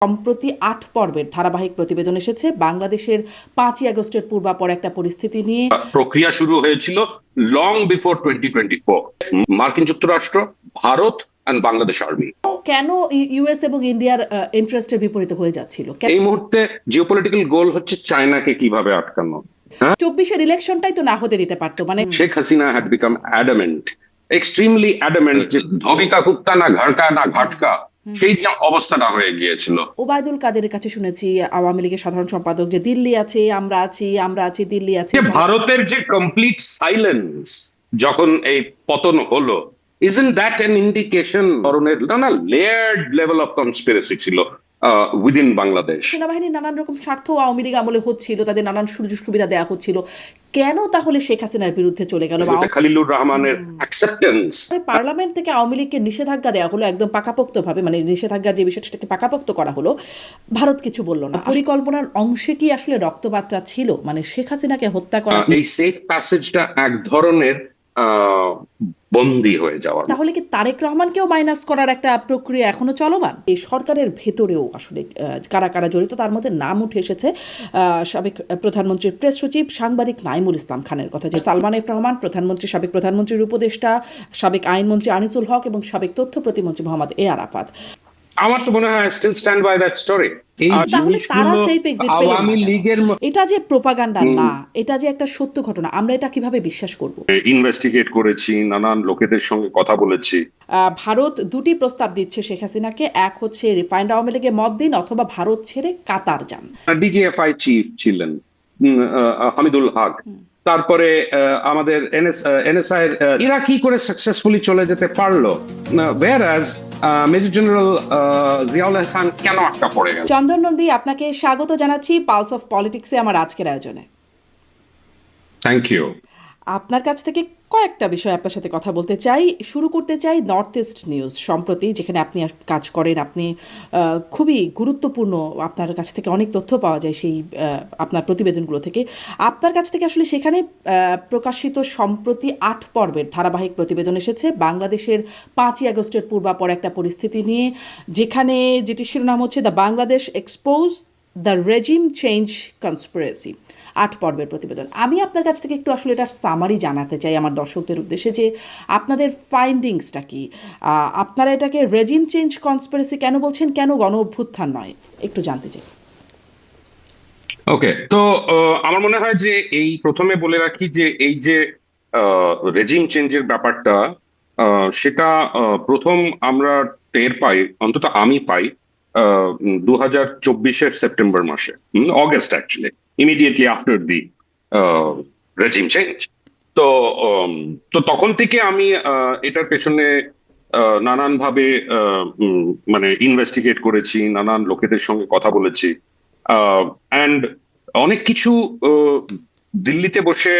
সম্প্রতি ৮ পর্বের ধারাবাহিক প্রতিবেদন এসেছে বাংলাদেশের ৫ই আগস্টের পূর্বাপর একটা পরিস্থিতি নিয়ে। প্রক্রিয়া শুরু হয়েছিল লং বিফোর 2024। মার্কিন যুক্তরাষ্ট্র, ভারত এন্ড বাংলাদেশ আর্মি কেন ইউএস এবং ইন্ডিয়ার ইন্টারেস্টের বিপরীতে হয়ে যাচ্ছিল? এই মুহূর্তে জিওপলিটিক্যাল গোল হচ্ছে চায়নাকে কিভাবে আটকানো। ২৪-এর ইলেকশনটাই তো না হতে দিতে পারতো। মানে Sheikh Hasina had become adamant, extremely adamant, যে ধবিকা কুত্তা না ঘাড়কা না ঘাটকা, সেই যে অবস্থাটা হয়ে গিয়েছিল। ওবায়দুল কাদেরের কাছে শুনেছি, আওয়ামী লীগের সাধারণ সম্পাদক, যে দিল্লি আছে, আমরা আছি, আমরা আছি, দিল্লি আছে। ভারতের যে কমপ্লিট সাইলেন্স যখন এই পতন হলো, isn't that an indication ধরনের না লেয়ার্ড লেভেল অফ কনস্পিরেসি ছিল উইদিন বাংলাদেশ। সেনাবাহিনীর নানান রকম স্বার্থ আওয়ামী লীগ আমলে হচ্ছিল, তাদের নানান সুযোগ সুবিধা দেওয়া হচ্ছিল, কেন তাহলে শেখ হাসিনার বিরুদ্ধে চলে গেল? খলিলুর রহমানের অ্যাকসেপ্টেন্স। পার্লামেন্ট থেকে আওয়ামী লীগকে নিষেধাজ্ঞা দেওয়া হলো একদম পাকাপোক্ত ভাবে, মানে নিষেধাজ্ঞার যে বিষয়টাকে পাকাপোক্ত করা হলো, ভারত কিছু বললো না। পরিকল্পনার অংশে কি আসলে রক্তপাতটা ছিল, মানে শেখ হাসিনাকে হত্যা করা? এই সেফ প্যাসেজটা এক ধরনের বন্দী হয়ে যাওয়া। তাহলে কি তারেক রহমানকেও মাইনাস করার একটা প্রক্রিয়া এখনো চলমান? এই সরকারের ভেতরেও আসলে কারা কারা জড়িত, তার মধ্যে নাম উঠে এসেছে সাবেক প্রধানমন্ত্রীর প্রেস সচিব সাংবাদিক নাইমুল ইসলাম খানের কথা, যে সালমান এফ রহমান, প্রধানমন্ত্রী, সাবেক প্রধানমন্ত্রীর উপদেষ্টা, সাবেক আইনমন্ত্রী আনিসুল হক এবং সাবেক তথ্য প্রতিমন্ত্রী মোহাম্মদ এ আরাফাত। আমার তো মনে হয় still stand by that story. তাহলে তারা সেফ এক্সিট পেল। আওয়ামী লীগের এটা যে প্রোপাগান্ডা না, এটা যে একটা সত্য ঘটনা, আমরা এটা কিভাবে বিশ্বাস করব? ইনভেস্টিগেট করেছি, নানান লোকেদের সঙ্গে কথা বলেছি। ভারত দুটি প্রস্তাব দিচ্ছে শেখ হাসিনাকে, এক হচ্ছে রিফাইন্ড আওয়ামী লীগে মত দিন, অথবা ভারত ছেড়ে কাতার যান। ডিজিএফআই চিফ ছিলেন হামিদুল হক, তারপরে আমাদের এনএসআই এরা কি করে সাকসেসফুলি চলে যেতে পারলো, whereas major general Ziaul Hasan কেন আটকা পড়ে গেল? চন্দন নন্দী, আপনাকে স্বাগত জানাচ্ছি পালস অফ পলিটিক্সে আমার আজকের আয়োজনে। Thank you. আপনার কাছ থেকে কয়েকটা বিষয় আপনার সাথে কথা বলতে চাই। শুরু করতে চাই নর্থ ইস্ট নিউজ, সম্প্রতি যেখানে আপনি কাজ করেন। আপনি খুবই গুরুত্বপূর্ণ, আপনার কাছ থেকে অনেক তথ্য পাওয়া যায় সেই আপনার প্রতিবেদনগুলো থেকে। আপনার কাছ থেকে আসলে সেখানে প্রকাশিত সম্প্রতি ৮ পর্বের ধারাবাহিক প্রতিবেদন এসেছে বাংলাদেশের ৫ই আগস্টের পূর্বাপর একটা পরিস্থিতি নিয়ে, যেখানে যেটি শিরোনাম হচ্ছে the Bangladesh expose the regime change conspiracy. ৮ পর্বের প্রতিবেদন। আমি আপনার কাছ থেকে একটু আসলে এটার সামারি জানাতে চাই আমার দর্শকদের উদ্দেশ্যে, যে আপনাদের ফাইন্ডিংসটা কি, আপনারা এটাকে রেজিম চেঞ্জ কনস্পিরেসি কেন বলছেন, কেন গণ অভ্যুত্থান নয়, একটু জানতে চাই। ওকে, তো আমার মনে হয় যে এই প্রথমে বলে রাখি যে এই যে রেজিম চেঞ্জের ব্যাপারটা, সেটা প্রথম আমরা টের পাই, অন্তত আমি পাই 2024-এর সেপ্টেম্বর মাসে, August actually, immediately after the regime change. তো তো তখন থেকে আমি এটার পেছনে নানান ভাবে মানে ইনভেস্টিগেট করেছি, নানান লোকেদের সঙ্গে কথা বলেছি, অ্যান্ড অনেক কিছু দিল্লিতে বসে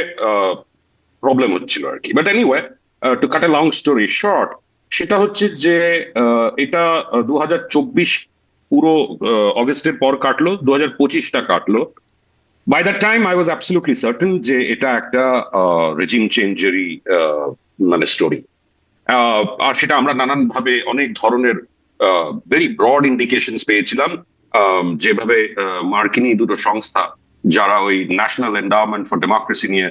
প্রবলেম হচ্ছিল আর কি। But anyway, two cut a long story short, সেটা হচ্ছে যে এটা 2024 পুরো অগস্টের পর কাটলো, 2025টা কাটলো। By that time I was absolutely certain যে এটা একটা রেজিম চেঞ্জেরই মানে স্টোরি। আর সেটা আমরা নানান ভাবে অনেক ধরনের ভেরি ব্রড ইন্ডিকেশনস পেয়েছিলাম, যেভাবে মার্কিনী দুটো সংস্থা যারা ওই ন্যাশনাল এন্ডাওমেন্ট ফর ডেমোক্রেসি নিয়ে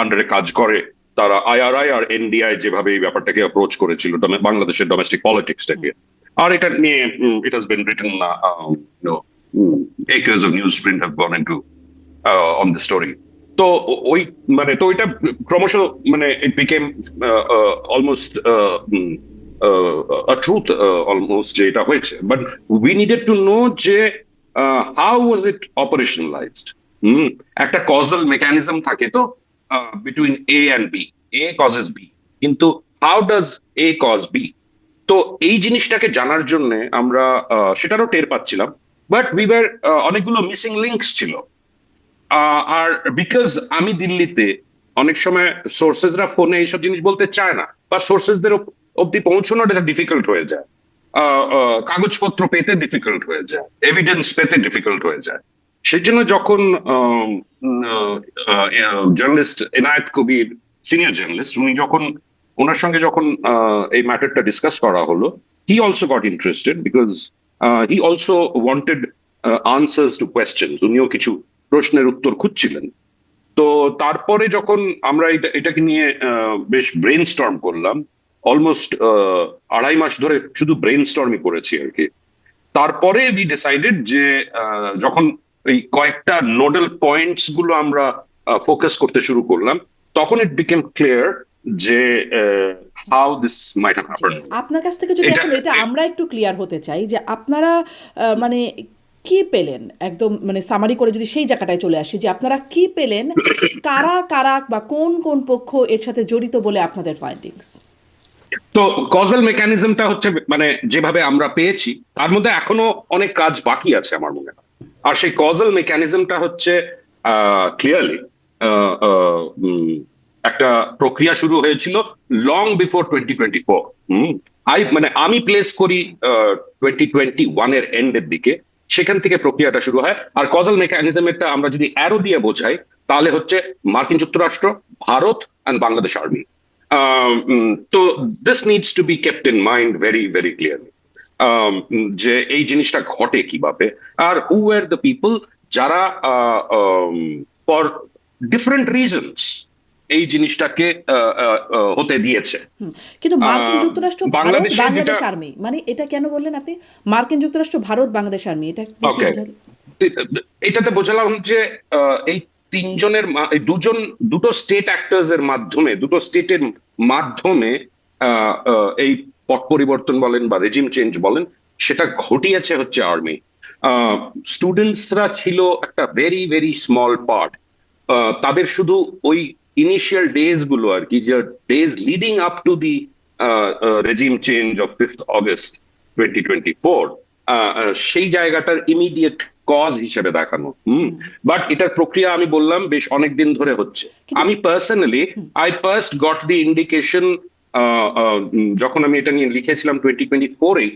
আন্ডারে কাজ করে, তারা আইআরআই আর এনডিআই যেভাবে এই ব্যাপারটাকে অ্যাপ্রোচ করেছিল বাংলাদেশের ডোমেস্টিক পলিটিক্সটাকে। আর এটা নিয়ে it has been written, acres of newsprint have gone into on the story. তো ওই মানে তো এটা ক্রমশ মানে it became almost a truth almost যে এটা হয়েছে, but we needed to know যে হাউ ওয়াজ ইট অপারেশনালাইজড। একটা কজাল মেকানিজম থাকে তো between A and B, A causes B, কিন্তু how does A cause B? তো এই জিনিসটাকে জানার জন্য আমরা সেটারও টের পাচ্ছিলাম, বাট উইবার অনেকগুলো মিসিং লিঙ্কস ছিল। আর বিকজ আমি দিল্লিতে, অনেক সময় সোর্সেসরা ফোনে এইসব জিনিস বলতে চায় না, বা সোর্সেসদের অব্দি পৌঁছানোটা ডিফিকাল্ট হয়ে যায়, কাগজপত্র পেতে ডিফিকাল্ট হয়ে যায়, এভিডেন্স পেতে ডিফিকাল্ট হয়ে যায়। সেই জন্য যখন জার্নালিস্ট এনায়েত কবির, সিনিয়র জার্নালিস্ট, উনি যখন ওনার সঙ্গে যখন এই ম্যাটারটা ডিসকাস করা হলো, he also goat interested because he also wanted answers two question, উনিও কিছু প্রশ্নের উত্তর খুঁজছিলেন। তো তারপরে যখন আমরা এটাকে নিয়ে বেশ ব্রেন স্টর্ম করলাম, অলমোস্ট 2.5 মাস ধরে শুধু ব্রেন স্টর্মই করেছি আর কি। তারপরে উই ডিসাইডেড যে যখন এই কয়েকটা নোডাল পয়েন্টস গুলো আমরা ফোকাস করতে শুরু করলাম, তখন ইট বিকেম ক্লিয়ার যে how this might have G. Happen. আপনার কাছ থেকে যদি এটা এখন এটা আমরা একটু ক্লিয়ার হতে চাই যে আপনারা মানে কি পেলেন, একদম মানে সামারি করে যদি সেই জায়গাটায় চলে আসি যে আপনারা কি পেলেন, কারা কারা বা কোন কোন পক্ষ এর সাথে জড়িত বলে আপনাদের ফাইন্ডিংস। তো কজাল মেকানিজমটা হচ্ছে মানে যেভাবে আমরা পেয়েছি তার মধ্যে এখনো অনেক কাজ বাকি আছে আমার মনে হয়। আর সেই কজাল মেকানিজমটা হচ্ছে ক্লিয়ারলি একটা প্রক্রিয়া শুরু হয়েছিল লং বিফোর 2024। মানে আমি প্লেস করি 2021 এর এন্ডের দিকে, সেখান থেকে প্রক্রিয়াটা শুরু হয়। আর কজাল মেকানিজমটা আমরা যদি অ্যারো দিয়ে বোঝাই তাহলে হচ্ছে মার্কিন যুক্তরাষ্ট্র, ভারত অ্যান্ড বাংলাদেশ আর্মি। তো this needs to be kept in mind very very clearly, যে এই জিনিসটা ঘটে কিভাবে, আর হু আর দ্য পিপল যারা ফর ডিফারেন্ট রিজনস এই জিনিসটাকে হতে দিয়েছে। কিন্তু মার্কিন যুক্তরাষ্ট্র, ভারত, বাংলাদেশে যেটা, বাংলাদেশ আর্মি, মানে এটা কেন বললেন আপনি মার্কিন যুক্তরাষ্ট্র, ভারত, বাংলাদেশ আর্মি, এটা কি ওকে, বোঝালেন? এটাতে বোঝালাম যে এই তিনজনের এই দুটো স্টেট অ্যাক্টর্স এর মাধ্যমে, দুটো স্টেটের মাধ্যমে এই পট পরিবর্তন বলেন বা রেজিম চেঞ্জ বলেন, সেটা ঘটিয়েছে হচ্ছে আর্মি। স্টুডেন্টসরা ছিল একটা ভেরি ভেরি স্মল পার্ট। তাদের শুধু ওই ইনিশিয়াল ডেজ গুলো আর কি, যে days leading up to the regime change of 5th August 2024, সেই জায়গাটার ইমিডিয়েট কজ হিসেবে দেখানো। বাট এটার প্রক্রিয়া আমি বললাম বেশ অনেক দিন ধরে হচ্ছে। আমি personally I first goat the indication যখন আমি এটা নিয়ে লিখেছিলাম 2024-এ,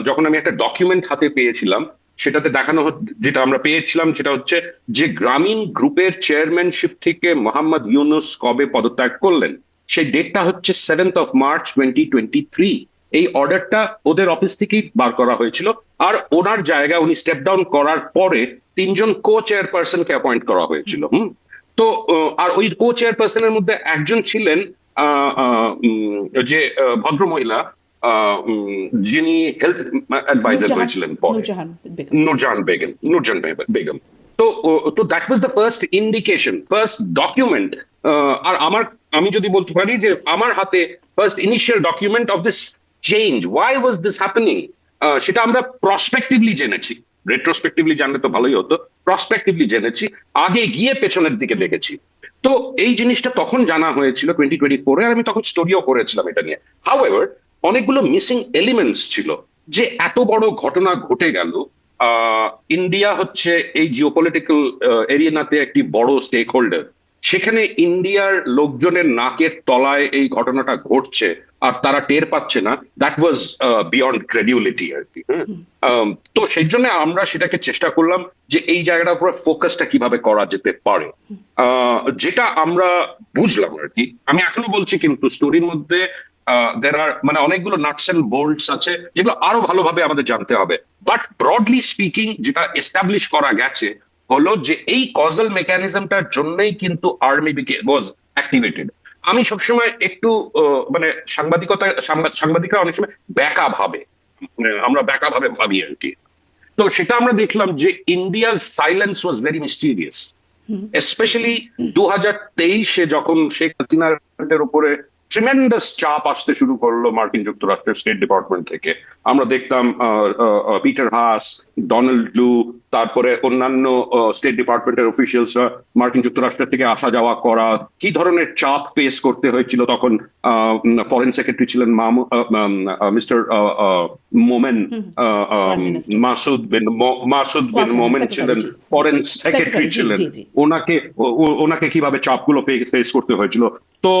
যখন আমি একটা ডকুমেন্ট হাতে পেয়েছিলাম, সেটাতে দেখানো যেটা আমরা পেয়েছিলাম সেটা হচ্ছে যে গ্রামীণ গ্রুপের চেয়ারম্যানশিপ থেকে মোহাম্মদ ইউনুস কবে পদত্যাগ করলেন, সেই ডেটটা হচ্ছে 7th of March 2023। এই অর্ডারটা ওদের অফিস থেকেই বার করা হয়েছিল, আর ওনার জায়গা উনি স্টেপ ডাউন করার পরে 3জন কো চেয়ারপারসনকে অ্যাপয়েন্ট করা হয়েছিল। তো আর ওই কো চেয়ারপারসনের মধ্যে একজন ছিলেন যে ভদ্রমহিলা, যিনি হেলথ অ্যাডভাইজার নূরজাহান, হয়েছিলেন পরে, নূরজাহান বেগম। নুরজাহান বেগম। তো that was the first indication, first document. আর আমি যদি বলতে পারি যে আমার হাতে first initial document of this change, why was this happening, সেটা আমরা প্রসপেক্টিভলি জেনেছি। রেট্রোস্পেক্টিভলি জানলে তো ভালোই হতো, প্রসপেক্টিভলি জেনেছি, আগে গিয়ে পেছনের দিকে দেখেছি। তো এই জিনিসটা তখন জানা হয়েছিল 2024-এ, আর আমি তখন স্টোরিও করেছিলাম এটা নিয়ে। হাউএভার, অনেকগুলো মিসিং এলিমেন্টস ছিল। যে এত বড় ঘটনা ঘটে গেল, ইন্ডিয়া হচ্ছে এই জিওপলিটিক্যাল এরিয়াতে একটি বড় স্টেক হোল্ডার, সেখানে ইন্ডিয়ার লোকজনের নাকের তলায় এই ঘটনাটা ঘটছে আর তারা টের পাচ্ছে না, দ্যাট ওয়াজ বিয়ন্ড ক্রেডিবিলিটি আর কি। তো সেই জন্য আমরা সেটাকে চেষ্টা করলাম যে এই জায়গাটার উপরে ফোকাসটা কিভাবে করা যেতে পারে, যেটা আমরা বুঝলাম আর কি। আমি এখনো বলছি কিন্তু স্টোরির মধ্যে দের আর মানে অনেকগুলো নাটস এন্ড বোল্টস আছে যেগুলো আরো ভালোভাবে আমাদের জানতে হবে। বাট ব্রডলি স্পিকিং যেটা এস্টাবলিশ করা গেছে হলো যে এই কজাল মেকানিজমটার জন্যই কিন্তু আর্মি ওয়াজ অ্যাক্টিভেটেড। আমি সবসময় একটু মানে সাংবাদিকরা অনেক সময় ব্যাকা ভাবে, মানে আমরা ব্যাকা ভাবে ভাবি আর কি। তো সেটা আমরা দেখলাম যে ইন্ডিয়ার silence was very mysterious, specially 2023-এ যখন শেখ হাসিনার উপরে ট্রিমেন্ডাস চাপ আসতে শুরু করলো মার্কিন যুক্তরাষ্ট্রের স্টেট ডিপার্টমেন্ট থেকে। আমরা দেখতাম পিটার হাস, ডোনাল্ড লু, তারপরে অন্যান্য স্টেট ডিপার্টমেন্টের অফিসিয়ালসরা মার্কিন যুক্তরাষ্ট্র থেকে আসা যাওয়া করা, কি ধরনের চাপ ফেস করতে হয়েছিল। তখন ফরেন সেক্রেটারি ছিলেন মিস্টার মোমেন, মাসুদ বিন মোমেন ছিলেন ফরেন সেক্রেটারি ছিলেন, ওনাকে কিভাবে চাপগুলো ফেস করতে হয়েছিল। তো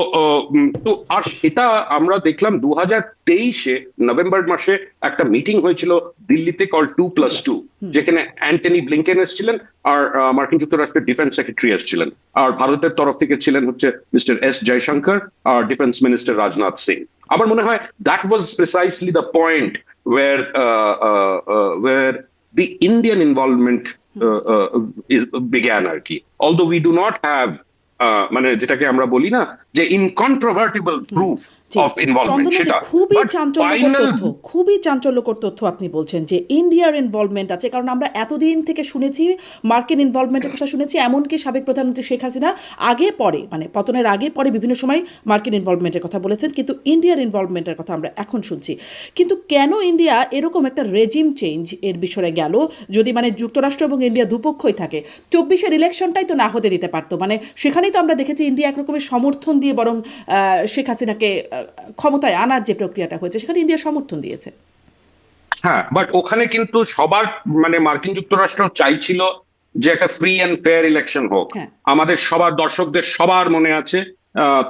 আর সেটা আমরা দেখলাম 2023-এ নভেম্বর মাসে একটা মিটিং হয়েছিল দিল্লিতে কল 2+2, যেখানে অ্যান্টনি ব্লিংকেন এসেছিলেন, আর মার্কিন যুক্তরাষ্ট্রের ডিফেন্স সেক্রেটারি এসেছিলেন, আর ভারতের তরফ থেকে ছিলেন হচ্ছে মিস্টার এস জয়শঙ্কর আর ডিফেন্স মিনিস্টার রাজনাথ সিং। আমার মনে হয় that was precisely the point where the Indian involvement began আর কি, although we do not have মানে যেটাকে আমরা বলি না যে incontrovertible proof G, of involvement চন্দননদী সেটা, খুবই but চাঞ্চল্যকর final তথ্য, খুবই চাঞ্চল্যকর তথ্য আপনি বলছেন যে ইন্ডিয়ার ইনভলভমেন্ট আছে, কারণ আমরা এতদিন থেকে শুনেছি মার্কিন ইনভলভমেন্টের কথা শুনেছি, এমনকি সাবেক প্রধানমন্ত্রী শেখ হাসিনা আগে পরে মানে পতনের আগে পরে বিভিন্ন সময় মার্কিন ইনভলভমেন্টের কথা বলেছেন, কিন্তু ইন্ডিয়ার ইনভলভমেন্টের কথা আমরা এখন শুনছি। কিন্তু কেন ইন্ডিয়া এরকম একটা রেজিম চেঞ্জ এর বিষয়ে গেল, যদি মানে যুক্তরাষ্ট্র এবং ইন্ডিয়া দুপক্ষই থাকে? 24-এর ইলেকশনটাই তো না হতে দিতে পারতো, মানে সেখানেই তো আমরা দেখেছি ইন্ডিয়া একরকমের সমর্থন দিয়ে বরং শেখ হাসিনাকে ক্ষমতায় আনার যে প্রক্রিয়াটা হয়েছে সেখানে ইন্ডিয়া সমর্থন দিয়েছে। হ্যাঁ, বাট ওখানে কিন্তু সবার মানে মার্কিন যুক্তরাষ্ট্র চাইছিল যে একটা ফ্রি অ্যান্ড ফেয়ার ইলেকশন হোক। হ্যাঁ। আমাদের সবার দর্শকদের সবার মনে আছে,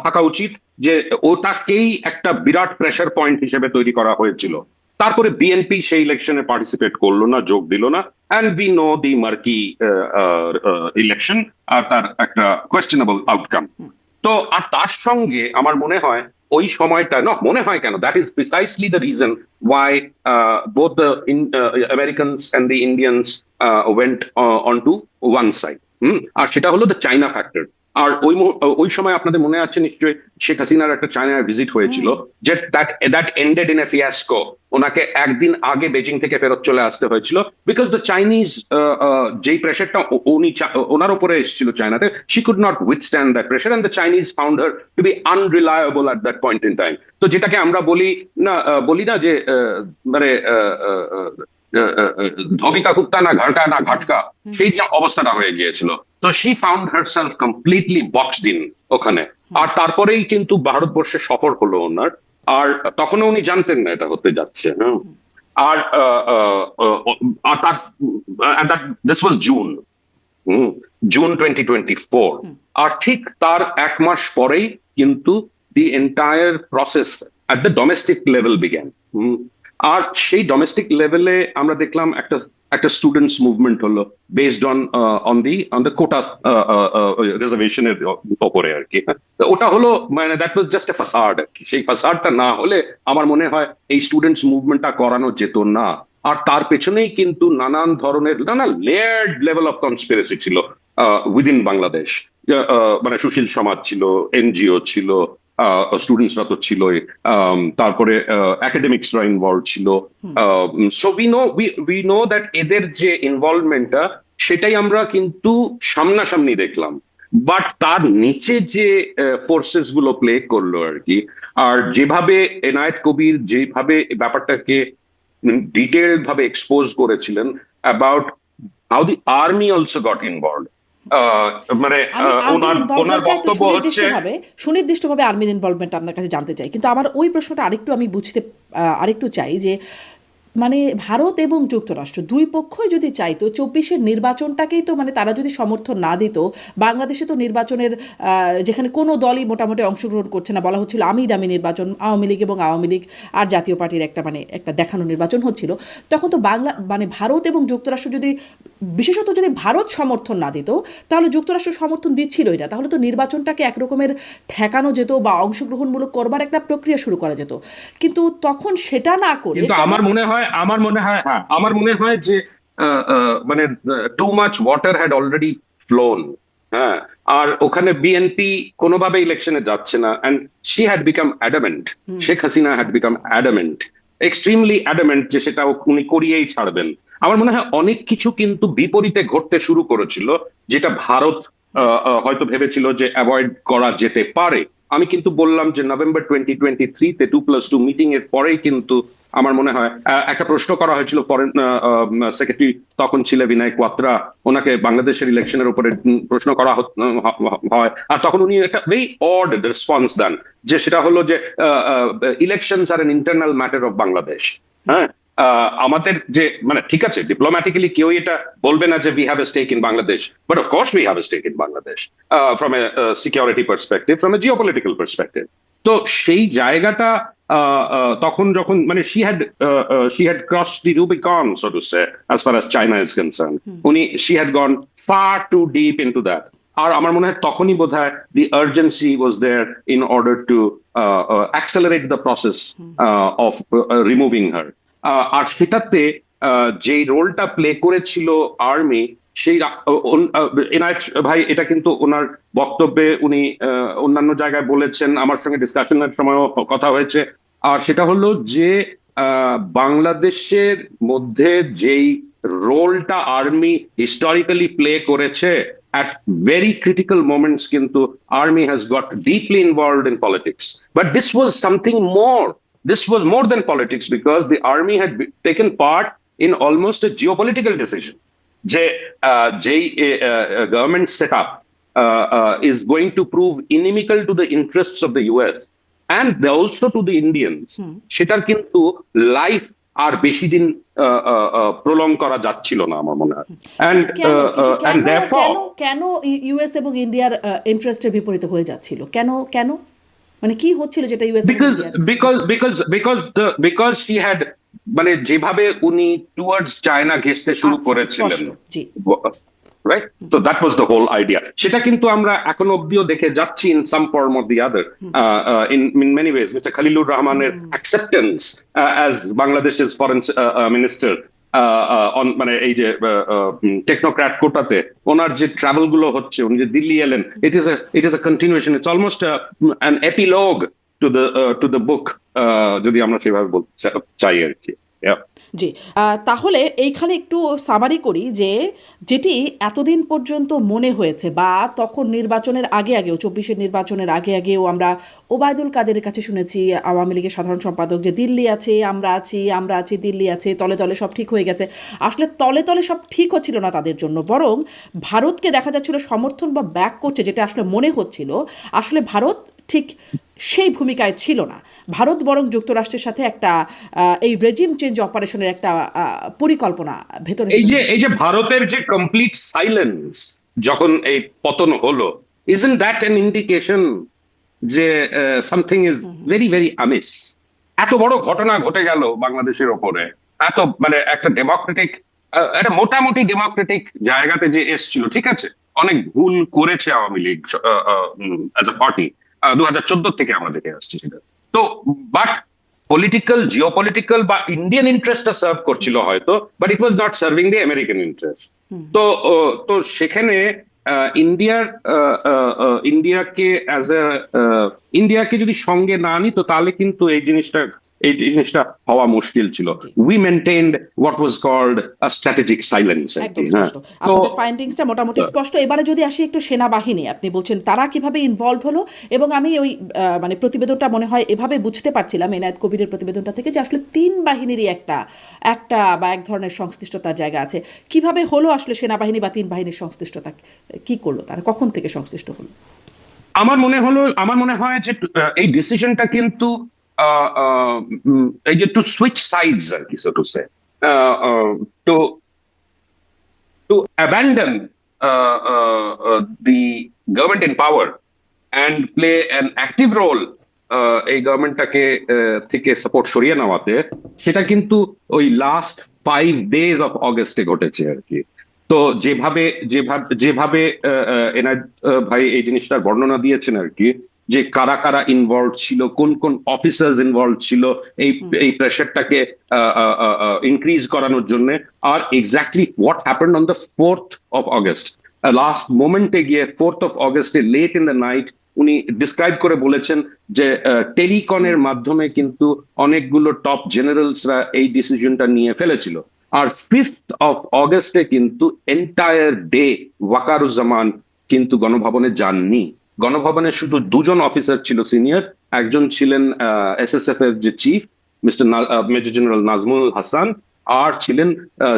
থাকা উচিত যে ওটাকেই একটা বিরাট প্রেসার পয়েন্ট হিসেবে তৈরি করা হয়েছিল। তারপরে বিএনপি সেই ইলেকশনে পার্টিসিপেট করলো না, যোগ দিল না, and we know the marquee election আর তার একটা কোয়েশ্চেনেবল আউটকাম। তো আর তার সঙ্গে আমার মনে হয় ওই সময়টা না, মনে হয় কেন, that is precisely the reason why both the Americans and the Indians went on to one side. আর সেটা হলো দ্য চাইনা ফ্যাক্টর। আর ওই সময় আপনাদের মনে আছে নিশ্চয়ই শেখ হাসিনার একটা চায়না ভিজিট হয়েছিল, যে দ্যাট এন্ডেড ইন এ ফিয়াস্কো। ওনাকে একদিন আগে বেজিং থেকে ফেরত চলে আসতে হয়েছিল, বিকজ দ্য চাইনিজ যেই প্রেশারটা ওনার উপরে এসেছিল চায়নাতে, she could not withstand that pressure, and the Chinese found her to be unreliable at that point in time. তো যেটাকে আমরা বলি না যে মানে ধবিকা কুত্তা না ঘাটকা না ঘাটকা, সেই যে অবস্থাটা হয়ে গিয়েছিল। তো she found herself completely boxed in ওখানে। আর তারপরেই কিন্তু ভারতবর্ষে সফর হলো ওনার, আর তখনও উনি জানতেন না এটা হতে যাচ্ছে। হ্যাঁ, আর তার দিস ওয়াজ জুন, জুন 2024। আর ঠিক তার এক মাস পরেই কিন্তু the entire process at the domestic level began. আর সেই ডোমেস্টিক লেভেলে আমরা দেখলাম একটা একটা স্টুডেন্টস মুভমেন্ট হলো, বেসড অন দ্য কোটা রিজার্ভেশনের ওপরে আর কি। ওটা হলো মানে দ্যাট ওয়াজ জাস্ট এ ফাসাড আর কি। সেই ফাসাডটা না হলে আমার মনে হয় এই স্টুডেন্টস মুভমেন্টটা করানো যেত না। আর তার পেছনেই কিন্তু নানান ধরনের নানা লেয়ার্ড লেভেল অফ কনস্পিরেসি ছিল উইদিন বাংলাদেশ। মানে সুশীল সমাজ ছিল, এনজিও ছিল, স্টুডেন্টসরা তো ছিলই, তারপরে একাডেমিক্সরা ইনভলভ ছিল। সো উই নো দ্যাট এদের যে ইনভলভমেন্টটা সেটাই আমরা কিন্তু সামনাসামনি দেখলাম, বাট তার নিচে যে ফোর্সেস গুলো প্লে করলো আর কি, আর যেভাবে এনায়েত কবির যেভাবে ব্যাপারটাকে ডিটেইলড ভাবে এক্সপোজ করেছিলেন about how the army also goat involve. মানে ওনার বক্তব্য হচ্ছে সুনির্দিষ্টভাবে আর্মির ইনভলভমেন্ট আপনার কাছে জানতে চাই, কিন্তু আমার ওই প্রশ্নটা আরেকটু আমি বুঝতে আরেকটু চাই যে মানে ভারত এবং যুক্তরাষ্ট্র দুই পক্ষই যদি চাইতো 24-এর নির্বাচনটাকেই তো মানে তারা যদি সমর্থন না দিত, বাংলাদেশে তো নির্বাচনের যেখানে কোনো দলই মোটামুটি অংশগ্রহণ করছে না, বলা হচ্ছিল আমি দামি নির্বাচন, আওয়ামী লীগ এবং আওয়ামী লীগ আর জাতীয় পার্টির একটা মানে একটা দেখানো নির্বাচন হচ্ছিল, তখন তো মানে ভারত এবং যুক্তরাষ্ট্র যদি বিশেষত যদি ভারত সমর্থন না দিত তাহলে যুক্তরাষ্ট্র সমর্থন দিচ্ছিলই না, তাহলে তো নির্বাচনটাকে একরকমের ঠেকানো যেত বা অংশগ্রহণমূলক করবার একটা প্রক্রিয়া শুরু করা যেত, কিন্তু তখন সেটা না করে আমার মনে হয় যে মানে too much water had already flown. হ্যাঁ, আর ওখানে বিএনপি কোনোভাবে ইলেকশনে যাচ্ছে না, and she had become adamant, Sheikh Hasina had become adamant, extremely adamant যে সেটা উনি করিয়েই ছাড়বেন। আমার মনে হয় অনেক কিছু কিন্তু বিপরীতে ঘটতে শুরু করেছিল, যেটা ভারত হয়তো ভেবেছিল যে অ্যাভয়েড করা যেতে পারে। আমি কিন্তু বললাম যে নভেম্বর 2023-তে 2+2 মিটিং এর পরেই কিন্তু আমার মনে হয় একটা প্রশ্ন করা হয়েছিল ফরেন সেক্রেটারি তখন ছিল বিনয় কোয়াত্রা, ওনাকে বাংলাদেশের ইলেকশনের উপরে প্রশ্ন করা হয়, আর তখন উনি একটা ভেরি অড রেসপন্স দেন, যে সেটা হলো যে elections are an internal matter of Bangladesh. হ্যাঁ, আমাদের যে মানে ঠিক আছে ডিপ্লোম্যাটিক্যালি কেউ এটা বলবে না যে we have a stake in Bangladesh, but of course we have a stake in Bangladesh from a security perspective, from a geopolitical perspective. তো সেই জায়গাটা তখন যখন মানে she had crossed the Rubicon, so to say, as far as China is concerned. She had gone far too deep into that. আর আমার মনে হয় তখনই বোধহয় the urgency was there in order to accelerate the process of removing her. আর সেটাতে যেই রোলটা play করেছিল army, সেই এনায়েত ভাই এটা কিন্তু ওনার বক্তব্যে উনি অন্যান্য জায়গায় বলেছেন, আমার সঙ্গে ডিসকাশনের সময়ও কথা হয়েছে। আর সেটা হলো যে বাংলাদেশের মধ্যে যেই রোলটা আর্মি হিস্টোরিক্যালি প্লে করেছে, at very critical moments কিন্তু army has got deeply involved in politics, but this was something more. This was more than politics, because the army had taken part in almost a geopolitical decision যে যেই government setup is going to prove inimical to the interests of the US and also to the Indians, সেটার কিন্তু life আর বেশি দিন prolong করা যাচ্ছিল না আমার মনে হয়। and কিন্তু and কেন therefore কেন কেন ইউএস এবং ইন্ডিয়ার ইন্টারেস্টের বিপরীতে হয়ে যাচ্ছিল? কেন কেন মানে কি হচ্ছিল যেটা ইউএস এবং because ইন্ডিয়ার? because he had, মানে যেভাবে উনি টুয়ার্ডস চায়না ঘেঁষতে শুরু আচ্ছা, করেছিলেন, স্পষ্ট, জি। রাইট? তো that was the whole idea. সেটা কিন্তু আমরা এখন অব্দিও দেখে যাচ্ছি in some form or the other, in many ways. Mister Khalilur রহমানের অ্যাকসেপ্টেন্স অ্যাজ বাংলাদেশের ফরেন মিনিস্টার অন, মানে এই যে টেকনোক্র্যাট কোটাতে ওনার যে ট্রাভেল গুলো হচ্ছে, উনি যে দিল্লি এলেন, it is a continuation, it's almost an epilogue to the book, যদি আমরা সেভাবে বলতে চাই আর কি। Yeah. জি, তাহলে এইখানে একটু সামারি করি যে যেটি এতদিন পর্যন্ত মনে হয়েছে, বা তখন নির্বাচনের আগে আগেও, 24-এর নির্বাচনের আগে আগেও আমরা ওবায়দুল কাদেরের কাছে শুনেছি, আওয়ামী লীগের সাধারণ সম্পাদক, যে দিল্লি আছে, আমরা আছি, দিল্লি আছে, তলে তলে সব ঠিক হয়ে গেছে। আসলে তলে তলে সব ঠিক হচ্ছিল না তাদের জন্য, বরং ভারতকে দেখা যাচ্ছিল সমর্থন বা ব্যাক করছে, যেটা আসলে মনে হচ্ছিল আসলে ভারত ঠিক সেই ভূমিকায় ছিল না। ভারত বরং যুক্তরাষ্ট্রের সাথে একটা এই রেজিম চেঞ্জ অপারেশনের একটা পরিকল্পনা ভেতরে এই যে ভারতের যে কমপ্লিট সাইলেন্স যখন এই পতন হলো, isn't that an indication যে সামথিং ইজ ভেরি ভেরি আমিস? এত বড় ঘটনা ঘটে গেল বাংলাদেশের ওপরে, এত মানে একটা ডেমোক্রেটিক, একটা মোটামুটি ডেমোক্রেটিক জায়গাতে যে এসছিল, ঠিক আছে, অনেক ভুল করেছে Awami League as a party, 2014 থেকে আমরা দেখে আসছি সেটা। তো বাট পলিটিক্যাল, জিওপলিটিক্যাল বা ইন্ডিয়ান ইন্টারেস্টটা সার্ভ করছিল হয়তো, but it was not serving the American interest. তো তো সেখানে ইন্ডিয়াকে অ্যাজ এ ইন্ডিয়াকে যদি সঙ্গে না নিত, তাহলে কিন্তু এই জিনিসটা হওয়া মুশকিল ছিল। We maintained what was called a strategic silence. একদম স্পষ্ট, আপনাদের ফাইন্ডিংসটা মোটামুটি স্পষ্ট। এবারে যদি আসি একটু সেনাবাহিনী, আপনি বলছেন তারা কিভাবে ইনভলভ হলো, এবং আমি ওই মানে প্রতিবেদনটা মনে হয় এভাবে বুঝতে পারছিলাম এনায়েত কবিরের প্রতিবেদনটা থেকে, যে আসলে তিন বাহিনীরই একটা বা এক ধরনের সংশ্লিষ্টতার জায়গা আছে। কিভাবে হলো আসলে সেনাবাহিনী বা তিন বাহিনীর সংশ্লিষ্টতা, কি করলো তারা, কখন থেকে সংশ্লিষ্ট হলো? আমার মনে হয় যে এই ডিসিশনটা কিন্তু এই যে টু সুইচ সাইডস আর কি, so to say, to to abandon the government in power and play an active role এই গভর্নমেন্টটাকে থেকে সাপোর্ট সরিয়ে নেওয়াতে, সেটা কিন্তু ওই লাস্ট 5 days অফ অগস্টে ঘটেছে আর কি। তো যেভাবে যেভাবে যেভাবে এনায়েত ভাই এই জিনিসটার বর্ণনা দিয়েছেন আর কি, যে কারা কারা ইনভলভ ছিল, কোন কোন অফিসার্স ইনভলভ ছিল এই প্রেশারটাকে ইনক্রিজ করানোর জন্য, আর exactly what happened on the 4th of August। Last মোমেন্টে গিয়ে 4th of August late in the night উনি ডিসক্রাইব করে বলেছেন যে টেলিকনের মাধ্যমে কিন্তু অনেকগুলো টপ জেনারেলসরা এই ডিসিশনটা নিয়ে ফেলেছিল। আর 5th of August কিন্তু এন্টায়ার ডে ওয়াকারুজ্জামান কিন্তু গণভবনে যাননি। গণভবনে শুধু দুজন অফিসার ছিল সিনিয়র, একজন ছিলেন এসএসএফ এর যে chief mister major general Nazmul Hasan, আর ছিলেন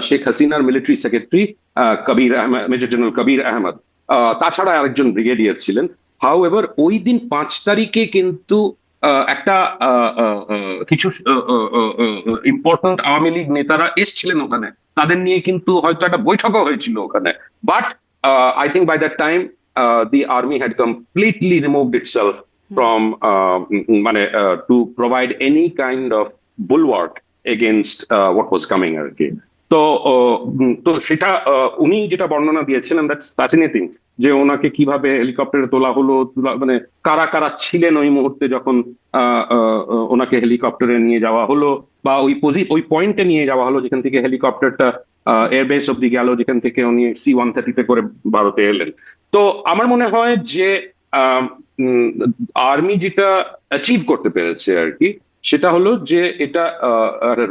শেখ হাসিনার military secretary major general Kabir Ahmed. তাছাড়া আরেকজন ব্রিগেডিয়ার ছিলেন। হাউএভার ওই দিন 5 তারিখে কিন্তু একটা কিছু ইম্পর্টেন্ট আওয়ামী লীগ নেতারা এসছিলেন ওখানে, তাদের নিয়ে কিন্তু হয়তো একটা বৈঠকও হয়েছিল ওখানে। But I think by that time the army had completely removed itself from মানে to provide any kind of bulwark against what was coming আর কি। তো তো সেটা উনি যেটা বর্ণনা দিয়েছেন, দ্যাটস ফ্যাসিনেটিং, যে ওনাকে কিভাবে হেলিকপ্টারে তোলা হলো, মানে কারা কারা ছিলেন ওই মুহূর্তে যখন ওনাকে হেলিকপ্টারে নিয়ে যাওয়া হলো, বা ওই পয়েন্টে নিয়ে যাওয়া হলো যেখান থেকে হেলিকপ্টারটা এয়ারবেস অব্দি গেল, যেখান থেকে উনি C-130 করে ভারতে এলেন। তো আমার মনে হয় যে আর্মি যেটা অ্যাচিভ করতে পেরেছে আর কি, সেটা হলো যে এটা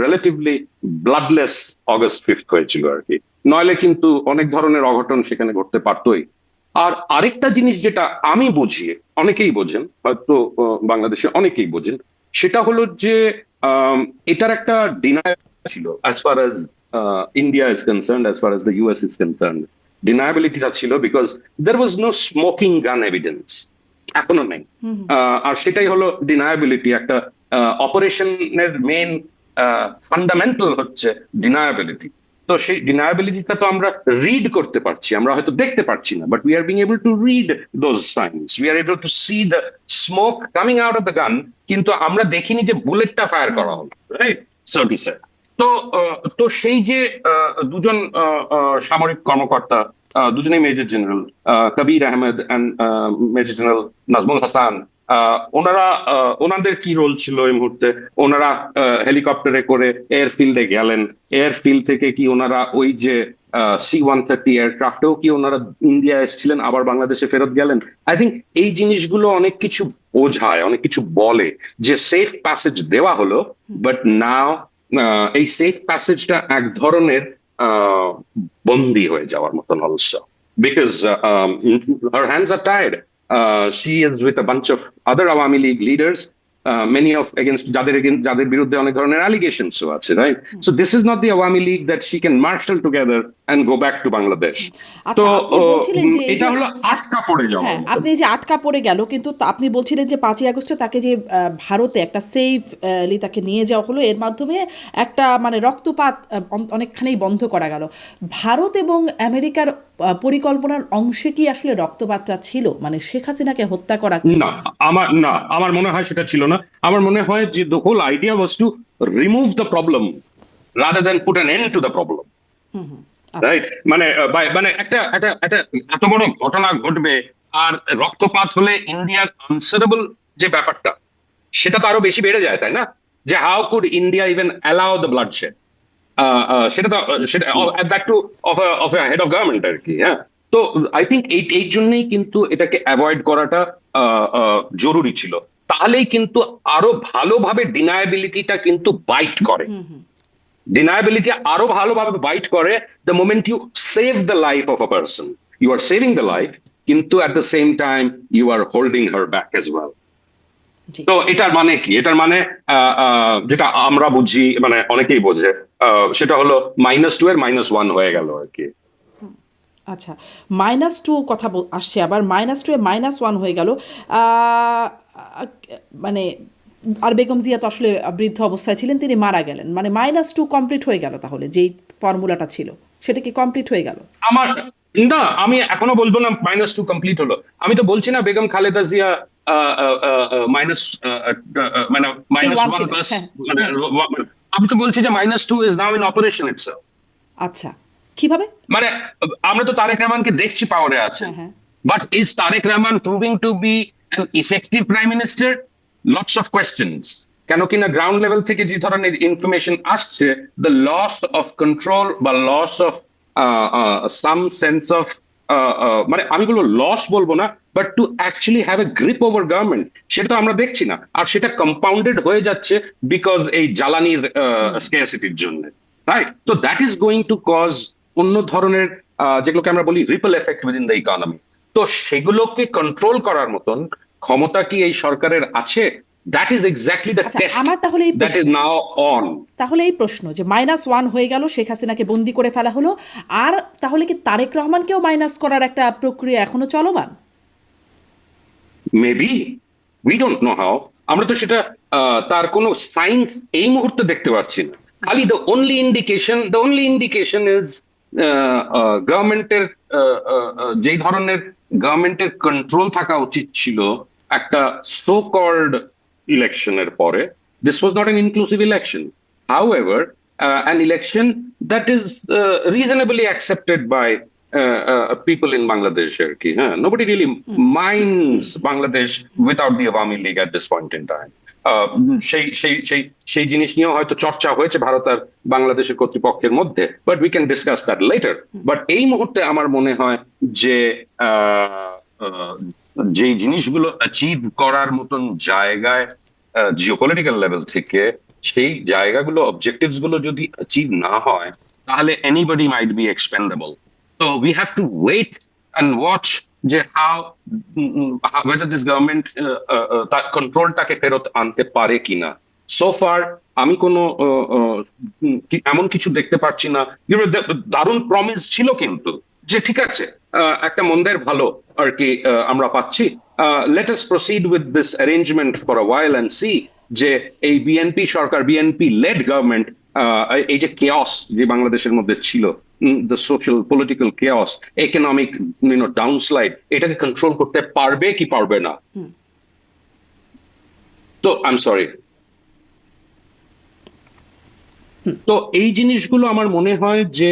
রিলেটিভলি ব্লাডলেস August 5 হয়েছিল আর কি। নইলে কিন্তু অনেক ধরনের অঘটন সেখানে ঘটতে পারতোই। আর আরেকটা জিনিস যেটা আমি বুঝি, অনেকেই বোঝেন হয়তো, বাংলাদেশে অনেকেই বোঝেন, সেটা হলো যে এটার একটা ডিনায়াল ছিল as far as India is concern, as far as the US is concern. ডিনায়াবিলিটিটা ছিল because there was no smoking gun evidence, এখনো নেই। আর সেটাই হলো ডিনায়াবিলিটি। একটা অপারেশনের মেন ফান্ডামেন্টাল হচ্ছে ডিনায়াবিলিটি। তো সেই ডিনায়াবিলিটিটা তো আমরা রিড করতে পারছি, আমরা হয়তো দেখতে পারছি না, but we are being able to read those science, we are able to C the smoke coming out of the gun, কিন্তু আমরা দেখিনি যে বুলেটটা ফায়ার করা হলো, রাইট? সো টু সে। তো তো সেই যে দুজন সামরিক কর্মকর্তা, দুজনেই major general, Kabir Ahmed and major general Nazmul Hasan, ওনাদের কি রোল ছিল এই মুহূর্তে? ওনারা হেলিকপ্টারে করে এয়ারফিল্ডে গেলেন, এয়ারফিল্ড থেকে কি ওনারা ওই যে C-130 এয়ারক্রাফটেও কি ওনারা ইন্ডিয়া এসেছিলেন, আবার বাংলাদেশে ফেরত গেলেন? আই থিঙ্ক এই জিনিসগুলো অনেক কিছু বোঝায়, অনেক কিছু বলে, যে সেফ প্যাসেজ দেওয়া হলো, বাট নাও এই সেফ প্যাসেজটা এক ধরনের বন্দি হয়ে যাওয়ার মতন also, because her hands are tied. She is with a bunch of other Awami League leaders, many of যাদের বিরুদ্ধে অনেক ধরনের allegations আছে, right? So this is not the Awami League that she can marshal together and go back to Bangladesh. আচ্ছা, তো আপনি বলছিলেন যে এই এটা যে হলো আটকা পড়ে যাওয়ার হ্যাঁ, মতন। আপনি এই যে আটকা পড়ে গেল, কিন্তু আপনি বলছিলেন যে 5ই আগস্টে তাকে যে ভারতে একটা সেফলি তাকে নিয়ে যাওয়া হলো, এর মাধ্যমে একটা মানে রক্তপাত অনেকখানি বন্ধ করা গেল। ভারত এবং আমেরিকার পরিকল্পনার অংশে কি আসলে রক্তপাতটা ছিল, মানে শেখ হাসিনাকে হত্যা করা? আমার মনে হয় সেটা ছিল না। আমার মনে হয় যে the whole idea was to remove the problem rather than put an end to the problem, আচ্ছা। রাইট? মানে মানে একটা একটা একটা এত বড় ঘটনা ঘটবে আর রক্তপাত হলে ইন্ডিয়ার আনসারেবল যে ব্যাপারটা, সেটা তো আরো বেশি বেড়ে যায়, তাই না? যে how could India even allow the bloodshed, সেটা তো সেটা that too of head of government আর কি। হ্যাঁ, তো আই থিঙ্ক এই জন্যই কিন্তু এটাকে অ্যাভয়েড করাটা জরুরি ছিল। তাহলেই কিন্তু আরো ভালোভাবে ডিনায়াবিলিটিটা কিন্তু বাইট করে, ডিনায়াবিলিটি আরো ভালোভাবে বাইট করে the moment you save the life of a person, you are saving the life, কিন্তু at the same time you are holding her back as well. জি। তো এটার মানে কি? এটার মানে যেটা আমরা বুঝি, মানে অনেকেই বোঝে, সেটা হলো -2 এর -1 হয়ে গেল আর কি। আচ্ছা, -2 কথা আসছে, আবার -2 এ -1 হয়ে গেল। আহ, মানে আর বেগম জিয়া তো আসলে বৃদ্ধ অবস্থায় ছিলেন, তিনি মারা গেলেন, মানে -2 কমপ্লিট হয়ে গেল, তাহলে যেই ফর্মুলাটা ছিল সেটা কি কমপ্লিট হয়ে গেল? আমার না, আমি এখনো বলবো না -2 কমপ্লিট হলো। আমি তো বলছি না বেগম খালেদা জিয়া মাইনাস মানে সেই -1 1 ছিল, প্লাস, হ্যাঁ মানে হ্যাঁ। আমি তো বলছি যে -2 is now in operation itself. আচ্ছা, কিভাবে? মানে আমরা তো তারেক রহমানকে দেখছি পাওয়ারে আছেন, হ্যাঁ হ্যাঁ। But is Tarique Rahman proving to be an effective prime minister? Lots of questions. কেন কিনা গ্রাউন্ড লেভেল থেকে যে ধরনের ইনফরমেশন আসছে, দ্য লস অফ কন্ট্রোল বা loss of some sense of, মানে আমি বলবো লস বলবো না, but to actually have a grip over government, সেটা তো আমরা দেখছি না। আর সেটা কম্পাউন্ডেড হয়ে যাচ্ছে বিকজ এই জ্বালানির স্কেয়ারসিটির জন্য, রাইট? তো that is going to cause অন্য ধরনের যেগুলোকে আমরা বলি ripple effect within the economy. তো সেগুলোকে কন্ট্রোল করার মতন ক্ষমতা কি এই সরকারের আছে? দ্যাট ইজ এক্স্যাক্টলি দ্য আচ্ছা, টেস্ট আমার তাহলে এই দ্যাট ইজ প্রশ্ন, নাও অন। তাহলে এই প্রশ্ন যে -1 হয়ে গেল, শেখ হাসিনাকে বন্দি করে ফেলা হলো, আর তাহলে কি তারেক রহমানকেও মাইনাস করার একটা প্রক্রিয়া এখনো চলমান? Maybe, we don't know how. আমরা তো সেটা তার কোনো সাইন্স এই মুহূর্তে দেখতে পাচ্ছি না। খালি দ্য ওনলি ইন্ডিকেশন ইজ গভর্নমেন্টের যেই ধরনের গভর্নমেন্টের কন্ট্রোল থাকা উচিত ছিল একটা সো কল্ড ইলেকশনের পরে। This was not an inclusive election, however an election that is reasonably accepted by people in Bangladesh আর কি। হ্যাঁ, nobody really minds Bangladesh without the Awami League at this point in time. সেই সেই সেই সেই জিনিস নিয়েও হয়তো চর্চা হয়েছে ভারত আর বাংলাদেশের কর্তৃপক্ষের মধ্যে, but we can discuss that letter. But এই মুহূর্তে আমার মনে হয় যে আহ, আহ, যে জিনিসগুলো অ্যাচিভ করার মতন জায়গায় জিওপলিটিক্যাল লেভেল থেকে, সেই জায়গাগুলো অবজেক্টিভস গুলো যদি অ্যাচিভ না হয়, তাহলে এনিবডি মাইট বি এক্সপেন্ডেবল। তো we have to wait and watch যে হাউ whether this government তার কন্ট্রোলটাকে ফেরত আনতে পারে কিনা। সো ফার আমি কোনো এমন কিছু দেখতে পাচ্ছি না। দারুণ প্রমিস ছিল কিন্তু, যে ঠিক আছে একটা মন্দের ভালো আর কি আমরা পাচ্ছি, let us proceed with this arrangement for a while and see যে এই বিএনপি সরকার, বিএনপি লেড গভর্নমেন্ট, এই যে কেওস যে বাংলাদেশের মধ্যে ছিল, the social political chaos, economic downslide, এটাকে কন্ট্রোল করতে পারবে কি পারবে না। তো আই এম সরি। তো এই জিনিসগুলো আমার মনে হয় যে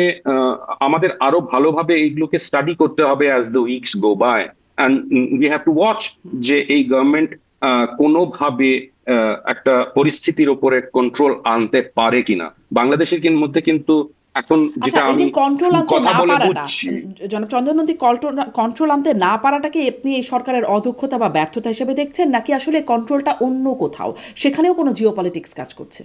আমাদের আরো ভালোভাবে এইগুলোকে স্টাডি করতে হবে as the weeks go by, and we have to watch যে এই গভর্নমেন্ট কোনোভাবে একটা পরিস্থিতির উপরে কন্ট্রোল আনতে পারে কিনা। বাংলাদেশের মধ্যে কিন্তু এখন আচ্ছা, যেটা এই আমি যে কন্ট্রোল আনতে কথা না বলে পারাটা, বুঝছি, জনাব চন্দ্র নন্দী, কন্ট্রোল আনতে না পারাটাকে আপনি এই সরকারের অদক্ষতা বা ব্যর্থতা হিসেবে দেখছেন, নাকি আসলে কন্ট্রোলটা অন্য কোথাও, সেখানেও কোনো জিওপলিটিক্স কাজ করছে?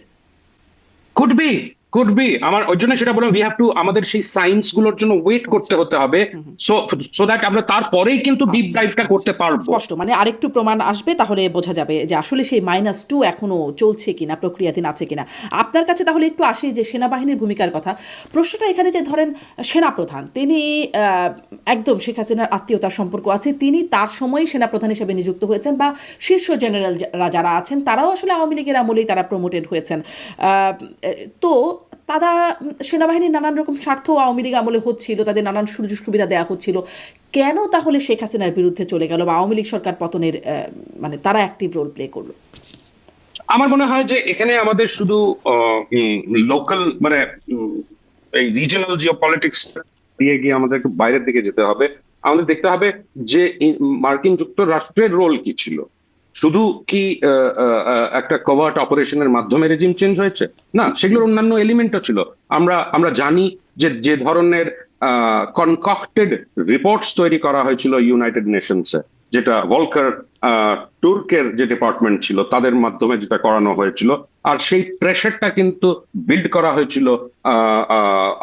কুড বি আমার ওই জন্য সেটা বললাম, উই হ্যাভ টু আমাদের সেই সায়েন্স গুলোর জন্য ওয়েট করতে হবে, সো সো দ্যাট আমরা তারপরেই কিন্তু ডিপ আচ্ছা, ডাইভটা আচ্ছা, করতে পারবো। স্পষ্ট, মানে আরেকটু প্রমাণ আসবে, তাহলে বোঝা যাবে যে আসলে সেই -2 এখনো চলছে কিনা, প্রক্রিয়াধীন আছে কিনা। আপনার কাছে তাহলে একটু আসি যে সেনাবাহিনীর ভূমিকার কথা। প্রশ্নটা এখানে যে ধরেন সেনাপ্রধান, তিনি একদম শেখ হাসিনার আত্মীয়তার সম্পর্ক আছে, তিনি তার সময়ই সেনাপ্রধান হিসেবে নিযুক্ত হয়েছেন, বা শীর্ষ জেনারেলরা যারা আছেন তারাও আসলে আওয়ামী লীগের আমলেই তারা প্রমোটেড হয়েছেন। তো তারা সেনাবাহিনীর নানান রকম স্বার্থ আওয়ামী লীগ আমলে হচ্ছিল, তাদের নানান সুযোগ সুবিধা দেওয়া হচ্ছিল, কেন তাহলে শেখ হাসিনার বিরুদ্ধে চলে গেল বা আওয়ামী লীগ সরকার পতনের মানে তারা অ্যাক্টিভ রোল প্লে করলো? আমার মনে হয় যে এখানে আমাদের শুধু লোকাল মানে এই রিজিওনাল জিও পলিটিক্স দিয়ে গিয়ে আমাদের একটু বাইরের দিকে যেতে হবে। আমাদের দেখতে হবে যে মার্কিন যুক্তরাষ্ট্রের রোল কি ছিল। শুধু কি একটা কভার্ট অপারেশনের মাধ্যমে রেজিম চেঞ্জ হয়েছে? না, সেগুলোর অন্যান্য এলিমেন্টও ছিল। আমরা জানি যে যে ধরনের কনকক্টেড রিপোর্টস তৈরি করা হয়েছিল ইউনাইটেড নেশনসে, যেটা ভলকার তুর্কের যে ডিপার্টমেন্ট ছিল তাদের মাধ্যমে যেটা করানো হয়েছিল, আর সেই প্রেশারটা কিন্তু বিল্ড করা হয়েছিল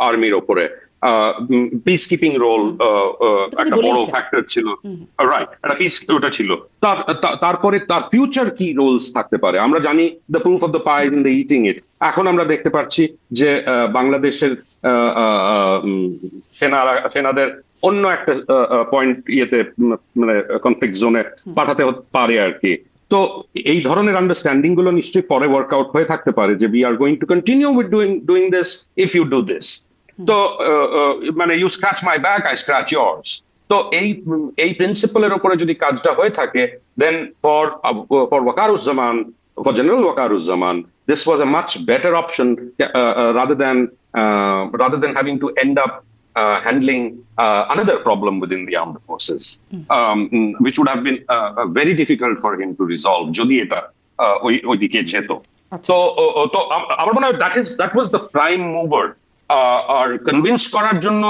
আর্মির ওপরে। পিস কিপিং রোল একটা বড় ফ্যাক্টর ছিল, রাইট, একটা পিস ওটা ছিল। তারপরে তার ফিউচার কি রোলস থাকতে পারে আমরা জানি, the proof of the pie in the eating it. এখন আমরা দেখতে পাচ্ছি যে বাংলাদেশের সেনাদের অন্য একটা পয়েন্ট ইয়েতে মানে কনফ্লিক্ট জোনে পাঠাতে পারে আর কি। তো এই ধরনের আন্ডারস্ট্যান্ডিং গুলো নিশ্চয়ই পরে ওয়ার্কআউট হয়ে থাকতে পারে যে we are going to continue with doing this if you do this. তো মানে you scratch my back, I scratch yours. তো এই প্রিন্সিপালের উপরে যদি কাজটা হয়ে থাকে, then for Waqaruzzaman, for General Waqaruzzaman, this was a much better option rather than having to end up handling another problem within the armed forces, which would have been very difficult for him to resolve যদি এটা ওইদিকে যেত। তো তো আমার মনে হয় that was the prime mover, আর কনভিন্স করার জন্য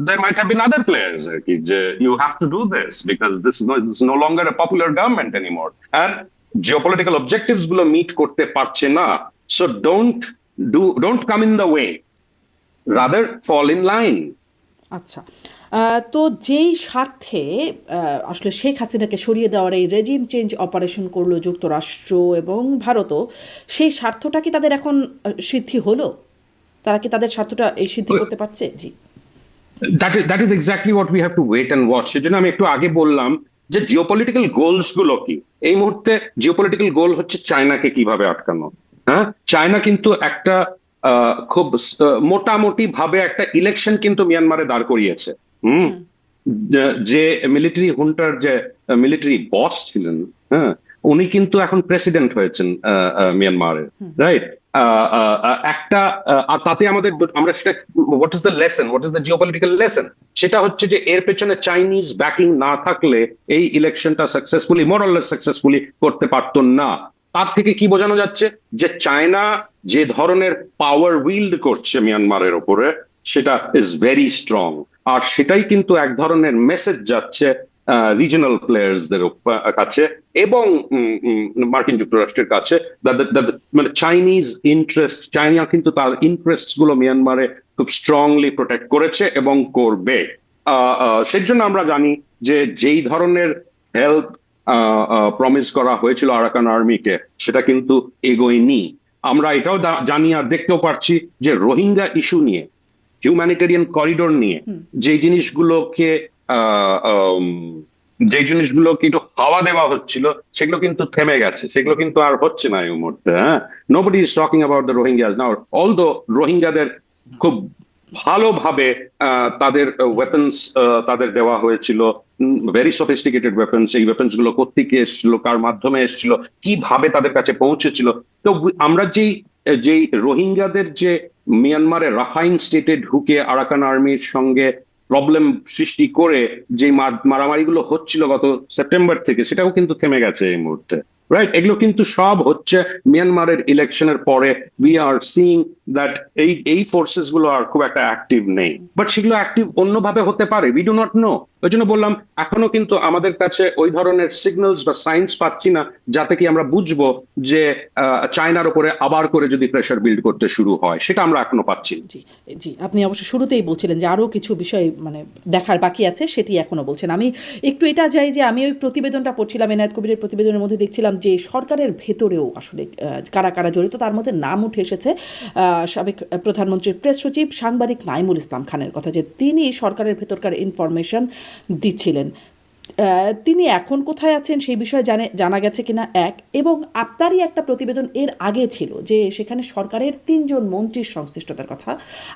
there might have been other players আর কি, যে you have to do this because this is no longer a popular government anymore, and geopolitical objectives গুলো মিট করতে পারছে না, so don't come in the way, rather fall in line. আচ্ছা, তো যেই স্বার্থে আসলে শেখ হাসিনাকে সরিয়ে দেওয়ার এই রেজিম চেঞ্জ অপারেশন করলো যুক্তরাষ্ট্র এবং ভারতও, সেই স্বার্থটা কি তাদের এখন সিদ্ধি হলো? তারা কি তাদের স্বার্থটা এই সিদ্ধি করতে পারছে? জি, that is exactly what we have to wait and watch. সেজন্য আমি একটু আগে বললাম যে জিওপলিটিক্যাল গোলস গুলো কি। এই মুহূর্তে জিওপলিটিক্যাল গোল হচ্ছে চায়নাকে কিভাবে আটকানো। হ্যাঁ, চায়না কিন্তু একটা খুব মোটামুটি ভাবে একটা ইলেকশন কিন্তু মিয়ানমারে দাঁড় করিয়েছে। যে মিলিটারি হুন্টার, যে মিলিটারি বস ছিলেন, হ্যাঁ, উনি কিন্তু এখন প্রেসিডেন্ট হয়েছেন মিয়ানমারের, রাইট। একটা আর তাতে আমরা সেটা what is the lesson, what is the geopolitical lesson, সেটা হচ্ছে যে এর পেছনে চাইনিজ ব্যাকিং না থাকলে এই ইলেকশনটা successfully, more or less successfully করতে পারতো না। তার থেকে কি বোঝানো যাচ্ছে যে চায়না যে ধরনের পাওয়ার উইল্ড করছে মিয়ানমারের ওপরে সেটা ইজ ভেরি স্ট্রং। আর সেটাই কিন্তু এক ধরনের মেসেজ যাচ্ছে রিজনাল প্লেয়ার্সদের কাছে এবং মার্কিন যুক্তরাষ্ট্রের কাছে মানে চাইনিজ ইন্টারেস্ট, চায়না কিন্তু তার ইন্টারেস্ট গুলো মিয়ানমারে খুব স্ট্রংলি প্রোটেক্ট করেছে এবং করবে। সেই জন্য আমরা জানি যে যেই ধরনের হেল্প প্রমিস করা হয়েছিল আরাকান আর্মিকে সেটা কিন্তু এগোয়নি। আমরা এটাও জানি আর দেখতেও পাচ্ছি যে রোহিঙ্গা ইস্যু নিয়ে, হিউম্যানিটেরিয়ান করিডোর নিয়ে যে জিনিসগুলোকে যে জিনিসগুলোকে একটু হাওয়া দেওয়া হচ্ছিল সেগুলো কিন্তু থেমে গেছে, সেগুলো কিন্তু আর হচ্ছে না এই মুহূর্তে। হ্যাঁ, nobody is talking about the Rohingyas now, although রোহিঙ্গাদের খুব ভালোভাবে তাদের ওয়েপন্স তাদের দেওয়া হয়েছিল, ভেরি সফিস্টিকেটেড ওয়েপন্স। এই ওয়েপন্স গুলো কোত্থেকে এসেছিল, কার মাধ্যমে এসেছিল, কিভাবে তাদের কাছে পৌঁছেছিল। তো আমরা যেই রোহিঙ্গাদের যে মিয়ানমারের রাখাইন স্টেটে ঢুকে আরাকান আর্মির সঙ্গে প্রবলেম সৃষ্টি করে যে মারামারিগুলো হচ্ছিল গত সেপ্টেম্বর থেকে, সেটাও কিন্তু থেমে গেছে এই মুহূর্তে। রাইট, এগুলো কিন্তু সব হচ্ছে মিয়ানমারের ইলেকশনের পরে। উই আর সিইং দ্যাট এই ফোর্সেস গুলো আর খুব একটা অ্যাক্টিভ নেই, বাট সেগুলো অ্যাক্টিভ অন্যভাবে হতে পারে, উই ডু নট নো। ওই জন্য বললাম এখনো কিন্তু আমাদের কাছে ওই ধরনের সিগন্যালস বা সাইন্স পাচ্ছি না যাতে কি আমরা বুঝবো যে চায়নার উপরে আবার করে যদি প্রেশার বিল্ড করতে শুরু হয়, সেটা আমরা এখনো পাচ্ছি না। জি জি, আপনি অবশ্য শুরুতেই বলছিলেন যে আরও কিছু বিষয় মানে দেখার বাকি আছে, সেটি এখনও বলছেন। আমি একটু এটা যাই যে আমি ওই প্রতিবেদনটা পড়ছিলাম, এনায়েত কবিরের প্রতিবেদনের মধ্যে দেখছিলাম যে সরকারের ভেতরেও আসলে কারা কারা জড়িত, তার মধ্যে নাম উঠে এসেছে সাবেক প্রধানমন্ত্রীর প্রেস সচিব সাংবাদিক নাইমুল ইসলাম খানের কথা, যে তিনি সরকারের ভেতরকার ইনফরমেশন দিচ্ছিলেন। তিনি এখন কোথায় আছেন সেই বিষয়ে জানা গেছে কিনা এক, এবং আপনারই একটা প্রতিবেদন এর আগে ছিল যে সেখানে সরকারের 3 জন মন্ত্রীর সংশ্লিষ্টতার কথা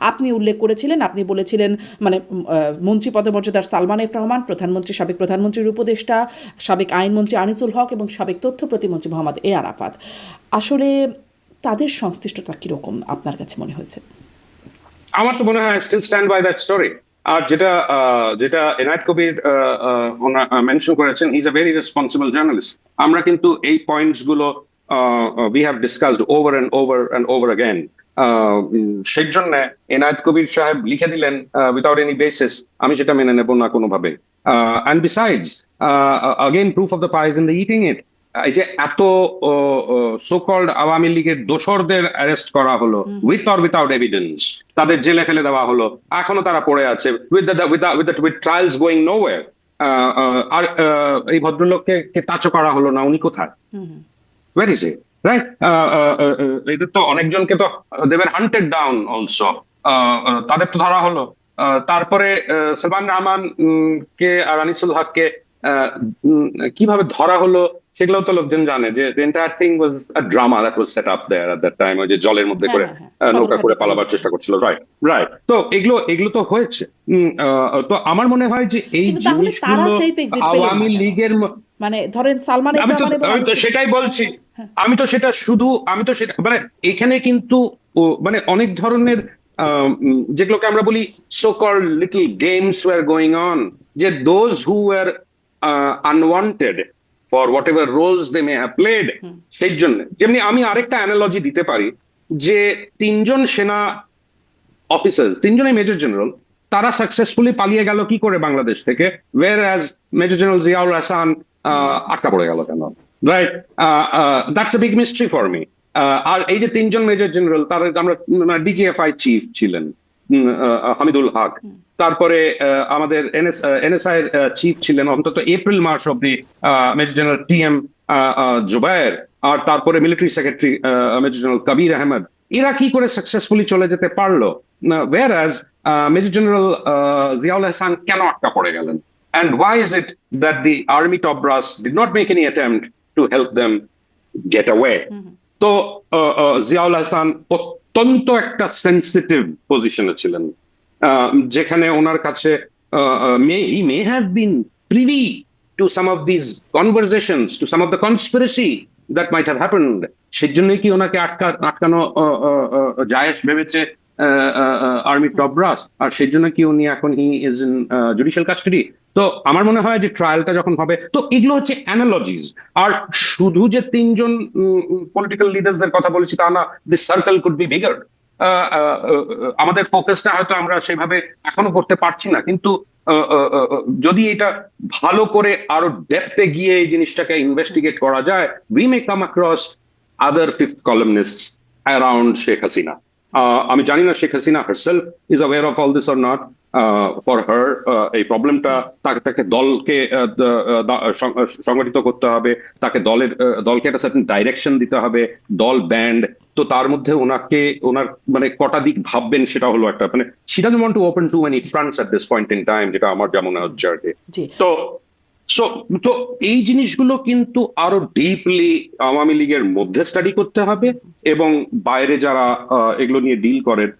আপনি উল্লেখ করেছিলেন। আপনি বলেছিলেন মানে মন্ত্রী পদমর্যাদার সালমান এফ রহমান, সাবেক প্রধানমন্ত্রীর উপদেষ্টা, সাবেক আইনমন্ত্রী আনিসুল হক এবং সাবেক তথ্য প্রতিমন্ত্রী মোহাম্মদ এ আরাফাত। আসলে তাদের সংশ্লিষ্টতা কিরকম আপনার কাছে মনে হয়েছে? আমার তো মনে হয় still stand by that story. আর যেটা যেটা এনায়েত কবির মেনশন করেছেন, he is a very responsible journalist. আমরা কিন্তু এই পয়েন্টস গুলো we have discussed over and over and over again. সেই জন্য এনায়েত কবির সাহেব লিখে দিলেন উইদাউট এনি বেসিস, আমি সেটা মেনে নেব না কোনোভাবে। And besides again proof of the pie is in the eating it. এই যে এত সো কল্ড আওয়ামী লীগের দোসরদের অ্যারেস্ট করা হলো উইথ অর উইথাউট এভিডেন্স, তাদের জেলে ফেলে দেওয়া হলো, এখনো তারা পড়ে আছে উইথ ট্রায়ালস গোয়িং নোওয়্যার। আর এই ভদ্রলোককে টাচও করা হলো না, উনি কোথায়? Where is it? রাইট, এদের তো অনেকজনকে তো they were hunted down also, তাদের তো ধরা হলো। তারপরে সালমান রহমান কে আর আনিসুল হককে কিভাবে ধরা হলো সেগুলো তো লোকজন জানে, যে entire thing was a drama that was set up there at that time. ওই যে জলের মধ্যে করে নৌকা করে পালাবার চেষ্টা করছিল। রাইট রাইট, তো এগুলো তো হয়েছে। তো আমার মনে হয় যে এই জিনিসগুলো আওয়ামী লীগের মানে ধরেন সালমান এফ রহমান এবং আমি তো সেটাই বলছি, আমি তো সেটা মানে এখানে কিন্তু মানে অনেক ধরনের যেগুলোকে আমরা বলি so called little games were going on, যে those who were unwanted for whatever roles they may have played. সেই জন্য যেমনি আমি আরেকটা অ্যানালজি দিতে পারি, যে 3 জন সেনা অফিসার, 3 জনই মেজর জেনারেল, তারা সাকসেসফুলি পালিয়ে গেল কি করে বাংলাদেশ থেকে, whereas major general Ziaul Hasan আটকা পড়ে গেল কেন? Right, that's a big mystery for me. আর এই যে 3 জন মেজর জেনারেল, তার আমরা ডিজিএফআই চিফ ছিলেন হামিদুল হক, তারপরে আমাদের এনএসআই এর চিফ ছিলেন অন্তত এপ্রিল মাস অব্দি মেজর জেনারেল টিএম জুবায়ের, আর তারপরে মিলিটারি সেক্রেটারি মেজর জেনারেল কবির আহমেদ। এরা কি করে সাকসেসফুলি চলে যেতে পারলো, whereas major general Ziaul Hasan কেন আটকা পড়ে গেলেন? And why is it that the army top brass did not make any attempt to help them get away? তো জিয়াউল হাসান অত্যন্ত একটা সেন্সিটিভ পজিশনে ছিলেন, যেখানে ওনার কাছে he may have been privy to some of these conversations, to some of the conspiracy that might have happened. সেই জন্যই কি ওনাকে আটকানো জায়েজ ভেবেছে আর্মি টপ ব্রাস, আর সেই জন্য কি উনি এখন he is in judicial custody. তো আমার মনে হয় যে ট্রায়ালটা যখন হবে, তো এগুলো হচ্ছে অ্যানালজিস। আর শুধু যে তিনজন পলিটিক্যাল লিডার্সদের কথা বলেছি তা না, this circle could be bigger. আমাদের ফোকাসটা হয়তো আমরা সেভাবে এখনো করতে পারছি না, কিন্তু যদি এটা ভালো করে আরো ডেপথে গিয়ে এই জিনিসটাকে ইনভেস্টিগেট করা যায়, we may come across other fifth columnists around Sheikh Hasina. আমি জানি না Sheikh Hasina herself is aware of all this or not. For her এই প্রবলেমটা, তাকে দলকে সংগঠিত করতে হবে, তাকে দলকে একটা সার্টেন ডাইরেকশন দিতে হবে, দল ব্যান্ড। তো তার মধ্যে ওনার মানে কটা দিক ভাববেন সেটা হলো একটা, মানে she doesn't want to open to many fronts at this point in time, যেটা আমার যেমন হচ্ছে আর কি। জি। তো সো তো এই জিনিসগুলো কিন্তু আরো ডিপলি আওয়ামী লীগের মধ্যে স্টাডি করতে হবে, এবং বাইরে যারা এগুলো নিয়ে ডিল করেন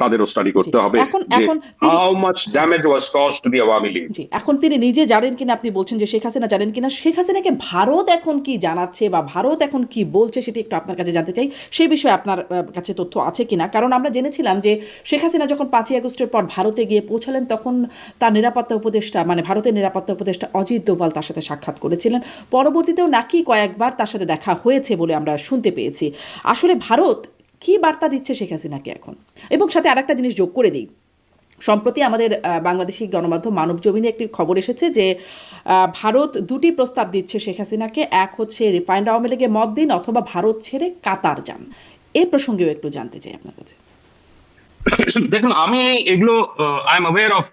তাদেরও স্টাডি জি করতে হবে এখন যে এখন তিনি how much damage was cause to the Awami League. জি এখন তিনি নিজে জানেন কিনা, আপনি বলছেন যে শেখ হাসিনা জানেন কিনা, শেখ হাসিনাকে ভারত এখন কি জানাচ্ছে বা ভারত এখন কি বলছে সেটি একটু আপনার কাছে জানতে চাই। সেই বিষয়ে আপনার কাছে তথ্য আছে কিনা? কারণ আমরা জেনেছিলাম যে শেখ হাসিনা যখন 5ই আগস্টের পর ভারতে গিয়ে পৌঁছালেন, তখন তার নিরাপত্তা উপদেষ্টা, মানে ভারতের নিরাপত্তা উপদেষ্টা অজিত দোভাল তার সাথে সাক্ষাৎ করেছিলেন। পরবর্তীতেও নাকি কয়েকবার তার সাথে দেখা হয়েছে বলে আমরা শুনতে পেয়েছি। আসলে ভারত কি বার্তা দিচ্ছে শেখ হাসিনাকে এখন? এবং সাথে আরেকটা জিনিস যোগ করে দিই, সম্প্রতি আমাদের বাংলাদেশি গণমাধ্যম মানবজমিনে একটি খবর এসেছে যে ভারত দুটি প্রস্তাব দিচ্ছে শেখ হাসিনাকে। এক হচ্ছে রিফাইন্ড আওয়ামী লীগে মত দিন, অথবা ভারত ছেড়ে কাতার যান। এই প্রসঙ্গেও একটু জানতে চাই আপনার কাছে। দেখুন, আমি এগুলো আই এম অ্যাওয়্যার অফ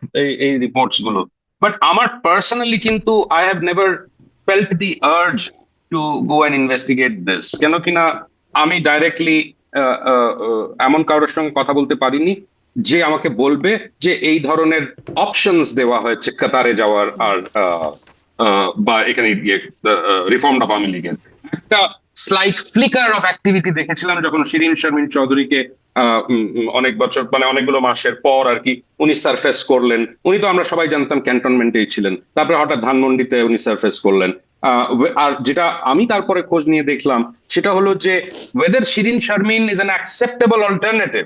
এই রিপোর্টস গুলো, বাট আমার পার্সোনালি কিন্তু I have never felt the urge to go and investigate this. কেন কিনা আমি ডাইরেক্টলি এমন কারোর সঙ্গে কথা বলতে পারিনি যে আমাকে বলবে যে এই ধরনের অপশনস দেওয়া হয়েছে কাতারে যাওয়ার, আর বা এখানে গিয়ে রিফর্মড আওয়ামী লীগের। একটা স্লাইট ফ্লিকার অফ অ্যাক্টিভিটি দেখেছিলাম যখন শিরিন শারমিন চৌধুরীকে অনেক বছর, মানে অনেকগুলো মাসের পর আর কি, উনি সারফেস করলেন। উনি তো আমরা সবাই জানতাম ক্যান্টনমেন্টেই ছিলেন, তারপরে হঠাৎ ধানমন্ডিতে উনি সারফেস করলেন। আর যেটা আমি তারপরে খোঁজ নিয়ে দেখলাম সেটা হলো যে whether Shirin Sharmin is an acceptable alternative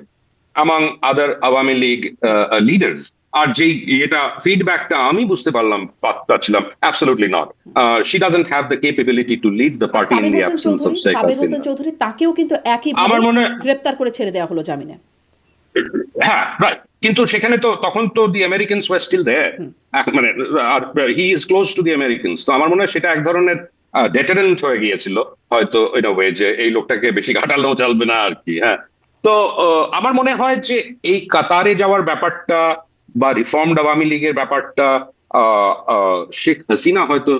among other Awami League leaders. আর যেই এটা ফিডব্যাকটা আমি বুঝতে পারছিলাম absolutely not. She doesn't have the capability to lead the party in the absence of Sheikh Sabir Hasina. Hossain Chowdhury তাকেও কিন্তু একইভাবে আমার মনে গ্রেপ্তার করে ছেড়ে দেওয়া হলো জামিনে। হ্যাঁ, রাইট, কিন্তু সেখানে তো তখন তো দি আমেরিকানস ওয়ার স্টিল দেয়ার, মানে he is close to the Americans. তো আমার মনে হয় সেটা এক ধরনের ডেটারেন্ট হয়ে গিয়েছিল হয়তো ইন আ ওয়ে, যে এই লোকটাকে বেশি ঘাটালো চলবে না আর কি। হ্যাঁ, তো আমার মনে হয় যে এই কাতারে যাওয়ার ব্যাপারটা বা রিফর্মড আওয়ামী লীগের ব্যাপারটা, শেখ হাসিনা হয়তো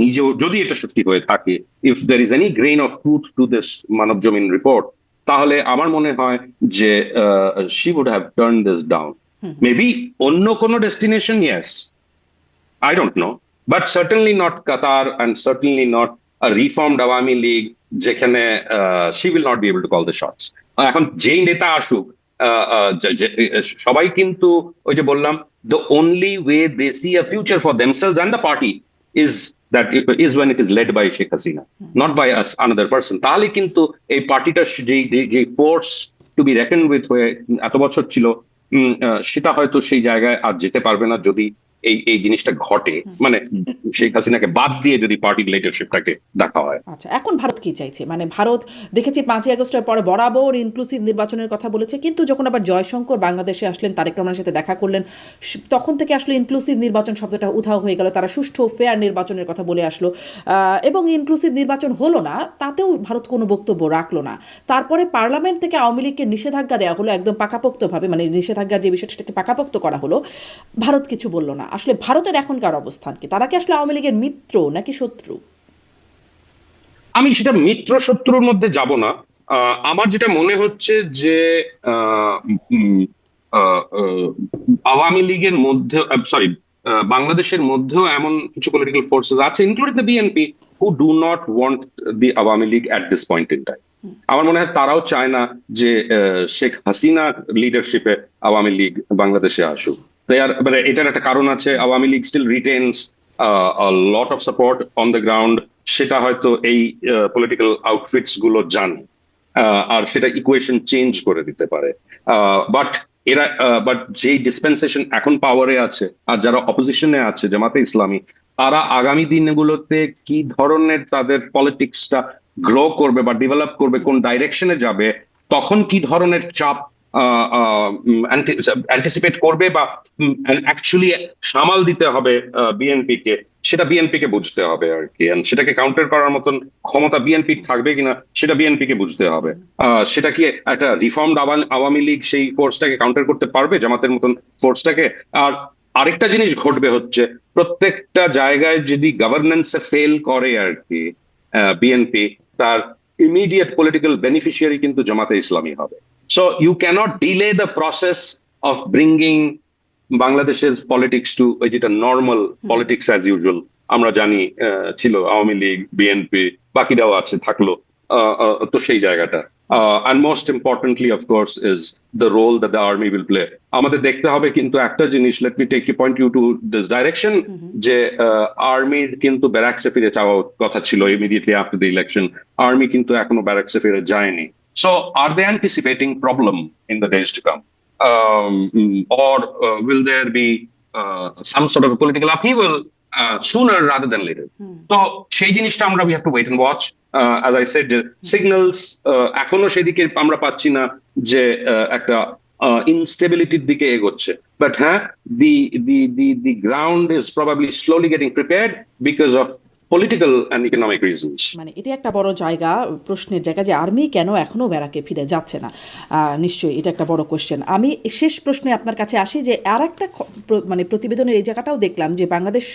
নিজেও, যদি এটা সত্যি হয়ে থাকে, if there is any grain of truth to this Manab Zamin report, তাহলে আমার মনে হয় যে she would have turn this down. Maybe অন্য কোনো destination, yes, I don't know, but certainly not Qatar, and certainly not a reformed Awami League যেখানে she will not be able to call the shots. এখন যেই নেতা আসুক, সবাই কিন্তু ওই যে বললাম, the only way they see a future for themselves and the party is is when it is led by Sheikh Hasina, not by us another person. তাহলে কিন্তু এই পার্টিটা যে force to be reckon with হয়ে এত বছর ছিল, সেটা হয়তো সেই জায়গায় আর যেতে পারবে না যদি এই জিনিসটা ঘটে, মানে শেখ হাসিনাকে বাদ দিয়ে যদি পার্টি লিডারশিপটাকে দেখা হয়। আচ্ছা, এখন ভারত কি চাইছে? মানে ভারত দেখেছি 5ই আগস্টের পরে বরাবর ইনক্লুসিভ নির্বাচনের কথা বলেছে, কিন্তু যখন আবার জয়শঙ্কর বাংলাদেশে আসলেন, তারেক রহমানের সাথে দেখা করলেন, তখন থেকে আসলে ইনক্লুসিভ নির্বাচন শব্দটা উধাও হয়ে গেল। তারা সুষ্ঠু ফেয়ার নির্বাচনের কথা বলে আসলো, এবং ইনক্লুসিভ নির্বাচন হলো না, তাতেও ভারত কোনো বক্তব্য রাখলো না। তারপরে পার্লামেন্ট থেকে আওয়ামী লীগকে নিষেধাজ্ঞা দেওয়া হলো একদম পাকাপোক্তভাবে, মানে নিষেধাজ্ঞার যে বিষয়টা সেটাকে পাকাপোক্ত করা হলো, ভারত কিছু বললো না। আসলে ভারতের এখনকার অবস্থান কি? তারা কি আসলে আওয়ামী লীগের মিত্র নাকি শত্রু? আমি সেটা মিত্র শত্রুর মধ্যে যাব না। আমার যেটা মনে হচ্ছে যে আওয়ামী লীগের মধ্যে, সরি, বাংলাদেশের মধ্যেও এমন কিছু পলিটিক্যাল ফোর্সেস আছে, including the BNP, who do not want the Awami League at this point in time. আমার মনে হয় তারাও চায় না যে শেখ হাসিনার লিডারশিপে আওয়ামী লীগ বাংলাদেশে আসুক। মানে এটার একটা কারণ আছে, Awami League still retains a lot of support on the ground, সেটা হয়তো এই পলিটিক্যাল আউটফিটস গুলো জানে, আর সেটা ইকুয়েশন চেঞ্জ করে দিতে পারে। বাট বাট যেই ডিসপেন্সেশন এখন পাওয়ারে আছে আর যারা অপোজিশনে আছে জামাতে ইসলামী, তারা আগামী দিনগুলোতে কি ধরনের তাদের পলিটিক্সটা গ্রো করবে বা ডেভেলপ করবে, কোন ডাইরেকশনে যাবে, তখন কি ধরনের চাপ অ্যান্টিসিপেট করবে বা অ্যাকচুয়ালি সামাল দিতে হবে বিএনপি কে, সেটা বিএনপি কে বুঝতে হবে আর কি। And সেটাকে কাউন্টার করার মতন ক্ষমতা বিএনপি থাকবে কিনা সেটা বিএনপি কে বুঝতে হবে। সেটা কি একটা রিফর্মড আওয়ামী লীগ সেই ফোর্সটাকে কাউন্টার করতে পারবে, জামাতের মতন ফোর্সটাকে? আর আরেকটা জিনিস ঘটবে হচ্ছে, প্রত্যেকটা জায়গায় যদি গভর্নেন্সে ফেল করে আর কি বিএনপি, তার ইমিডিয়েট পলিটিক্যাল বেনিফিশিয়ারি কিন্তু জামাতে ইসলামী হবে। So you cannot delay the process of bringing বাংলাদেশের পলিটিক্স টু ওই যেটা নর্মাল পলিটিক্স অ্যাজ ইউজুয়াল আমরা জানি ছিল আওয়ামী লীগ, বিএনপি, বাকিরাও আছে থাকলো। তো সেই জায়গাটা, and most importantly of course is the role that the army will play. আমাদের দেখতে হবে কিন্তু একটা জিনিস, let me take you point you to this direction, যে আর্মির কিন্তু ব্যারাকসে ফিরে যাওয়ার কথা ছিল immediately after the election. Army কিন্তু এখনো ব্যারাকসে ফিরে যায়নি। So are they anticipating problem in the days to come? Or will there be some sort of a political upheaval sooner rather than later? তো সেই জিনিসটা আমরা we have to wait and watch. As I said, signals এখনো সেদিকে আমরা পাচ্ছি না যে একটা ইনস্টেবিলিটির দিকে এগোচ্ছে, বাট হ্যাঁ, the ground is probably slowly getting prepared because of political and economic reasons. মানে এটা একটা বড় জায়গা, প্রশ্নের জায়গা, যে আর্মি কেন এখনো ব্যারাকে ফিরে যাচ্ছে না। নিশ্চয়ই এটা একটা বড় কোশ্চেন। আমি শেষ প্রশ্নে আপনার কাছে আসি, যে আর একটা মানে প্রতিবেদনের এই জায়গাটাও দেখলাম যে বাংলাদেশ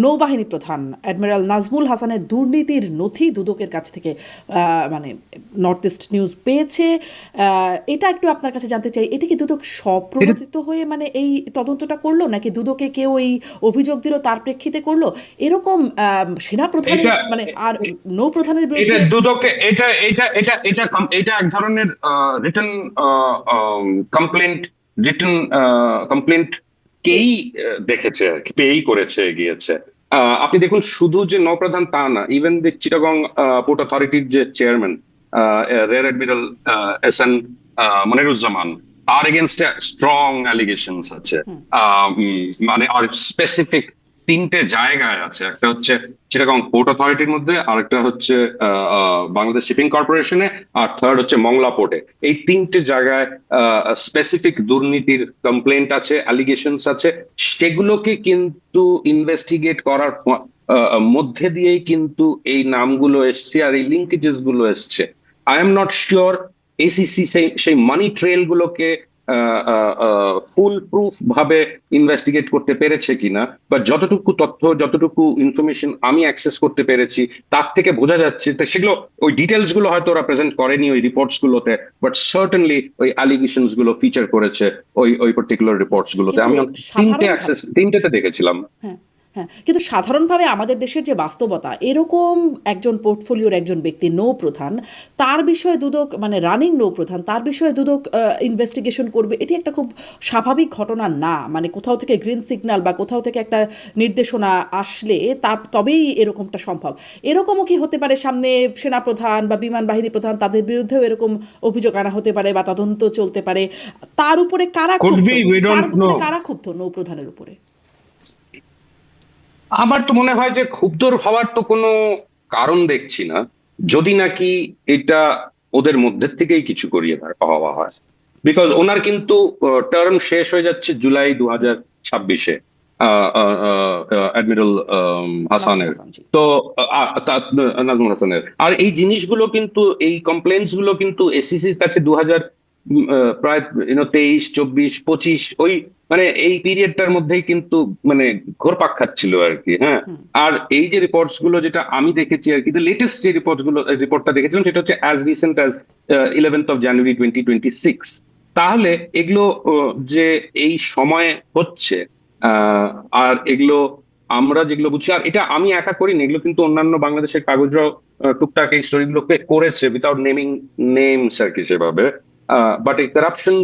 নৌবাহিনী প্রধান অ্যাডমিরাল নাজমুল হাসানের দুর্নীতির নথি দুদকের কাছ থেকে মানে নর্থ ইস্ট নিউজ পেয়েছে। এটা একটু আপনার কাছে জানতে চাই, এটা কি দুদক স্বপ্রণোদিত হয়ে মানে এই তদন্তটা করলো, নাকি দুদকে কেউ এই অভিযোগ দিল তার প্রেক্ষিতে করলো? এরকম সেনা প্রধানের মানে আর নৌ প্রধানের এটা বিরুদ্ধে দুদকে এটা এক ধরনের রিটেন কমপ্লেন্ট কেই দেখেছে আর কি, পেয়েই করেছে, গিয়েছে। আপনি দেখুন, শুধু যে নৌপ্রধান তা না, ইভেন দি চিটাগং পোর্ট অথরিটির যে chairman rear admiral S N Moniruzzaman, তার এগেনস্টে স্ট্রং অ্যালিগেশনস আছে। মানে আর স্পেসিফিক তিনটে জায়গায় আছে, একটা হচ্ছে চিটাগং পোর্ট অথরিটির মধ্যে, আরেকটা হচ্ছে বাংলাদেশ শিপিং কর্পোরেশনে, আর থার্ড হচ্ছে মংলা পোর্টে। এই তিনটে জায়গায় স্পেসিফিক দুর্নীতির কমপ্লেন্ট আছে, অ্যালিগেশনস আছে। সেগুলোকে কিন্তু ইনভেস্টিগেট করার মধ্যে দিয়েই কিন্তু এই নামগুলো এসছে আর এই লিঙ্কেজেস গুলো এসছে। I am not sure ACC সেই মানি ট্রেল গুলোকে ফুল প্রুফ ভাবে ইনভেস্টিগেট করতে পেরেছে কিনা, বা যতটুকু তথ্য, যতটুকু ইনফরমেশন আমি অ্যাক্সেস করতে পেরেছি, তার থেকে বোঝা যাচ্ছে সেগুলো ওই ডিটেলস গুলো হয়তো ওরা প্রেজেন্ট করেনি ওই রিপোর্টস গুলোতে, বাট সার্টেনলি ওই অ্যালিগেশনস গুলো ফিচার করেছে ওই পার্টিকুলার রিপোর্টস গুলোতে। আমি তিনটেতে দেখেছিলাম। হ্যাঁ হ্যাঁ, কিন্তু সাধারণভাবে আমাদের দেশের যে বাস্তবতা, এরকম একজন পোর্টফোলিওর একজন ব্যক্তি নৌ প্রধান, তার বিষয়ে দুদক মানে রানিং নৌ প্রধান, তার বিষয়ে দুদক ইনভেস্টিগেশন করবে, এটি একটা খুব স্বাভাবিক ঘটনা না। মানে কোথাও থেকে গ্রিন সিগন্যাল বা কোথাও থেকে একটা নির্দেশনা আসলে তবেই এরকমটা সম্ভব। এরকমও কি হতে পারে সামনে সেনাপ্রধান বা বিমান বাহিনী প্রধান, তাদের বিরুদ্ধেও এরকম অভিযোগ আনা হতে পারে বা তদন্ত চলতে পারে? তার উপরে কারা ক্ষুব্ধ নৌ প্রধানের উপরে? আমার তো মনে হয় যে ক্ষুব্ধ হওয়ার তো কোনো কারণ দেখছি না, যদি নাকি এটা ওদের মধ্যে থেকেই কিছু করিয়ে হওয়া হয়। বিকজ ওনার কিন্তু টার্ম শেষ হয়ে যাচ্ছে জুলাই 2026-এ অ্যাডমিরাল হাসানের, তো নাজমুল হাসানের। আর এই জিনিসগুলো কিন্তু, এই কমপ্লেন্টস গুলো কিন্তু এসিসির কাছে 2000 প্রায় 23, 24, 25 ওই মানে এই পিরিয়ডটার মধ্যেই কিন্তু মানে ঘোরপাক খাচ্ছিল আর কি। হ্যাঁ, আর এই যে রিপোর্টস গুলো যেটা আমি দেখেছি আর কি, লেটেস্ট যে রিপোর্টটা দেখেছিলাম সেটা হচ্ছে as recent as 11th of January 2026। তাহলে এগুলো যে এই সময় হচ্ছে, আর এগুলো আমরা যেগুলো বুঝছি, আর এটা আমি একা করিনি, এগুলো কিন্তু অন্যান্য বাংলাদেশের কাগজরাও টুকটাক এই স্টোরিগুলোকে করেছে উইথাউট নেমিং নেমস আর কি সেভাবে। বাট এই কারাপশন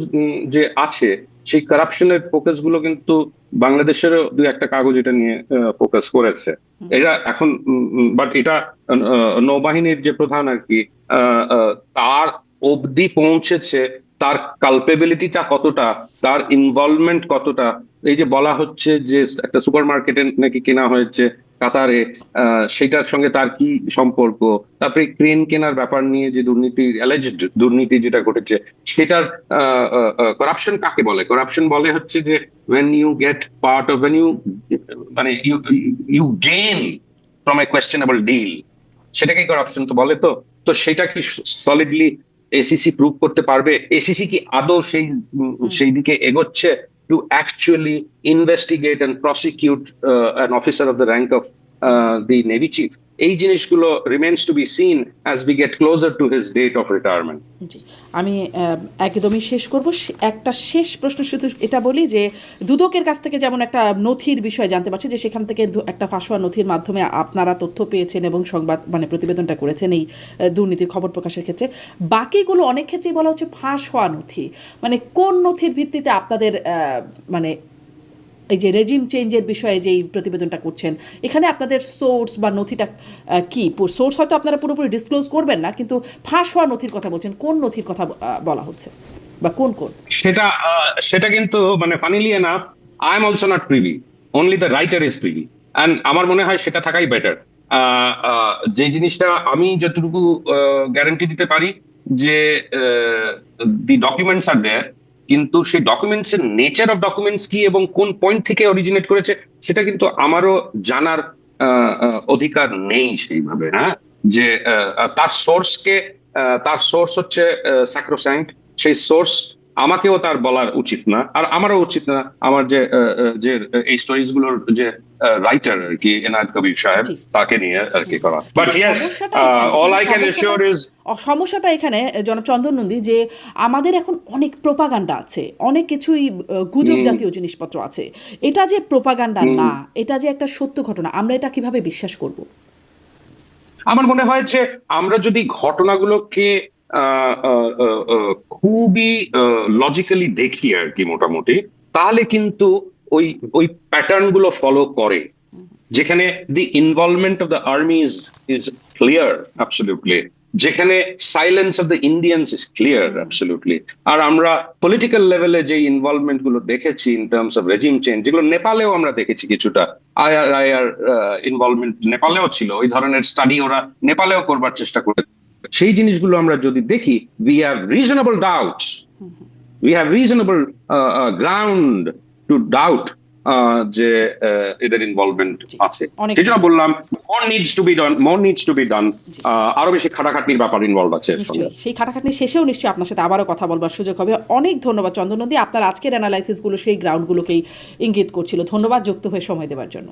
যে আছে, সেই কারাপশনের ফোকাস গুলো কিন্তু বাংলাদেশেরও দুই একটা কাগজ এটা নিয়ে ফোকাস করেছে। এরা এখন বাট এটা নৌবাহিনীর যে প্রধান আর কি, তার অবধি পৌঁছেছে তার কালপেবিলিটিটা কতটা, তার ইনভলভমেন্ট কতটা। এই যে বলা হচ্ছে যে একটা সুপার মার্কেটে নাকি কেনা হয়েছে কাতারে, সেটার সঙ্গে তার কি সম্পর্ক, তারপরে ক্রেন কেনার ব্যাপার নিয়ে যে দুর্নীতি, অ্যালিজড দুর্নীতি যেটা ঘটেছে, সেটার করাপশন কাকে বলে? করাপশন বলে হচ্ছে যে when you get part of, when you মানে you gain from a questionable deal, সেটাকে করাপশন তো বলে। তো তো সেটা কি সলিডলি এসিসি প্রুভ করতে পারবে? এসিসি কি আদৌ সেই দিকে এগোচ্ছে to actually investigate and prosecute an officer of the rank of the navy chief? এই জিনিসগুলো remains to be seen as we get closer to his date of retirement. জি, আমি একদমই শেষ করব। একটা শেষ প্রশ্ন শুধু এটা বলি যে দুদকের কাছ থেকে যেমন একটা নথির বিষয় জানতে পারছি যে সেখান থেকে একটা ফাঁস হওয়া নথির মাধ্যমে আপনারা তথ্য পেয়েছেন এবং সংবাদ মানে প্রতিবেদনটা করেছেন এই দুর্নীতির খবর প্রকাশের ক্ষেত্রে। বাকিগুলো অনেক ক্ষেত্রেই বলা হচ্ছে ফাঁস হওয়া নথি, মানে কোন নথির ভিত্তিতে আপনাদের মানে এই যে রেজিম চেঞ্জের বিষয়ে যেই প্রতিবেদনটা করছেন, এখানে আপনাদের সোর্স বা নথিটা কি? সোর্স হয়তো আপনারা পুরোপুরি ডিসক্লোজ করবেন না, কিন্তু ফাঁস হওয়া নথির কথা বলছেন, কোন নথির কথা বলা হচ্ছে বা কোন কোন? সেটা কিন্তু মানে funnily enough, I am also not privy, only the writer is privy. And আমার মনে হয় সেটা থাকাই বেটার। যে জিনিসটা আমি যতটুকু গ্যারান্টি দিতে পারি যে দি ডকুমেন্টস আর দেয়ার, কিন্তু সেই ডকুমেন্টস এর নেচার অফ ডকুমেন্টস কি এবং কোন পয়েন্ট থেকে অরিজিনেট করেছে সেটা কিন্তু আমারও জানার অধিকার নেই সেইভাবে। হ্যাঁ, যে তার সোর্স হচ্ছে স্যাক্রোস্যাঙ্ক্ট, সেই সোর্স আমাকেও তার বলার উচিত না, আর আমারও উচিত না আমার যে এই স্টোরিজ গুলোর যে রাইটার আর কি এনায়েত কবির সাহেব, জি। তাকে নিয়ে আর কি করা। বাট ইয়েস, সমস্যাটা এখানে, অল কিন্তু আই ক্যান এশিওর ইজ, সমস্যাটা এখানে জনাব চন্দন নন্দী, যে আমাদের এখন অনেক প্রোপাগান্ডা আছে, অনেক কিছুই গুজব জাতীয় জিনিসপত্র আছে। এটা যে প্রোপাগান্ডা না, এটা যে একটা সত্য ঘটনা, আমরা এটা কিভাবে বিশ্বাস করব? আমার মনে হয় যে আমরা যদি ঘটনাগুলোকে খুবই লজিক্যালি দেখি আর কি মোটামুটি, তাহলে কিন্তু ওই ওই প্যাটার্ন গুলো ফলো করে, যেখানে the involvement of the army is clear absolutely, যেখানে silence of the Indians is clear absolutely. আর আমরা পলিটিক্যাল লেভেলে যে ইনভলভমেন্ট গুলো দেখেছি in terms of regime change, যেগুলো নেপালেও আমরা দেখেছি কিছুটা, আইআর ইনভলভমেন্ট নেপালেও ছিল, ওই ধরনের স্টাডি ওরা নেপালেও করবার চেষ্টা করে। সেই জিনিসগুলো আমরা যদি দেখি, we have reasonable doubts, we have reasonable ground to doubt যে এদের ইনভলভমেন্ট আছে। অনেক সেটা বললাম, more needs to be done, আরো বেশি খাটাখাটনির ব্যাপার ইনভলভ আছে এর সঙ্গে। নিশ্চয়ই সেই খাটাখাটনি শেষেও নিশ্চয়ই আপনার সাথে আবারও কথা বলবার সুযোগ হবে। অনেক ধন্যবাদ চন্দন নন্দী, আপনার আজকের অ্যানালাইসিসগুলো সেই গ্রাউন্ডগুলোকেই ইঙ্গিত করছিল। ধন্যবাদ যুক্ত হয়ে সময় দেওয়ার জন্য।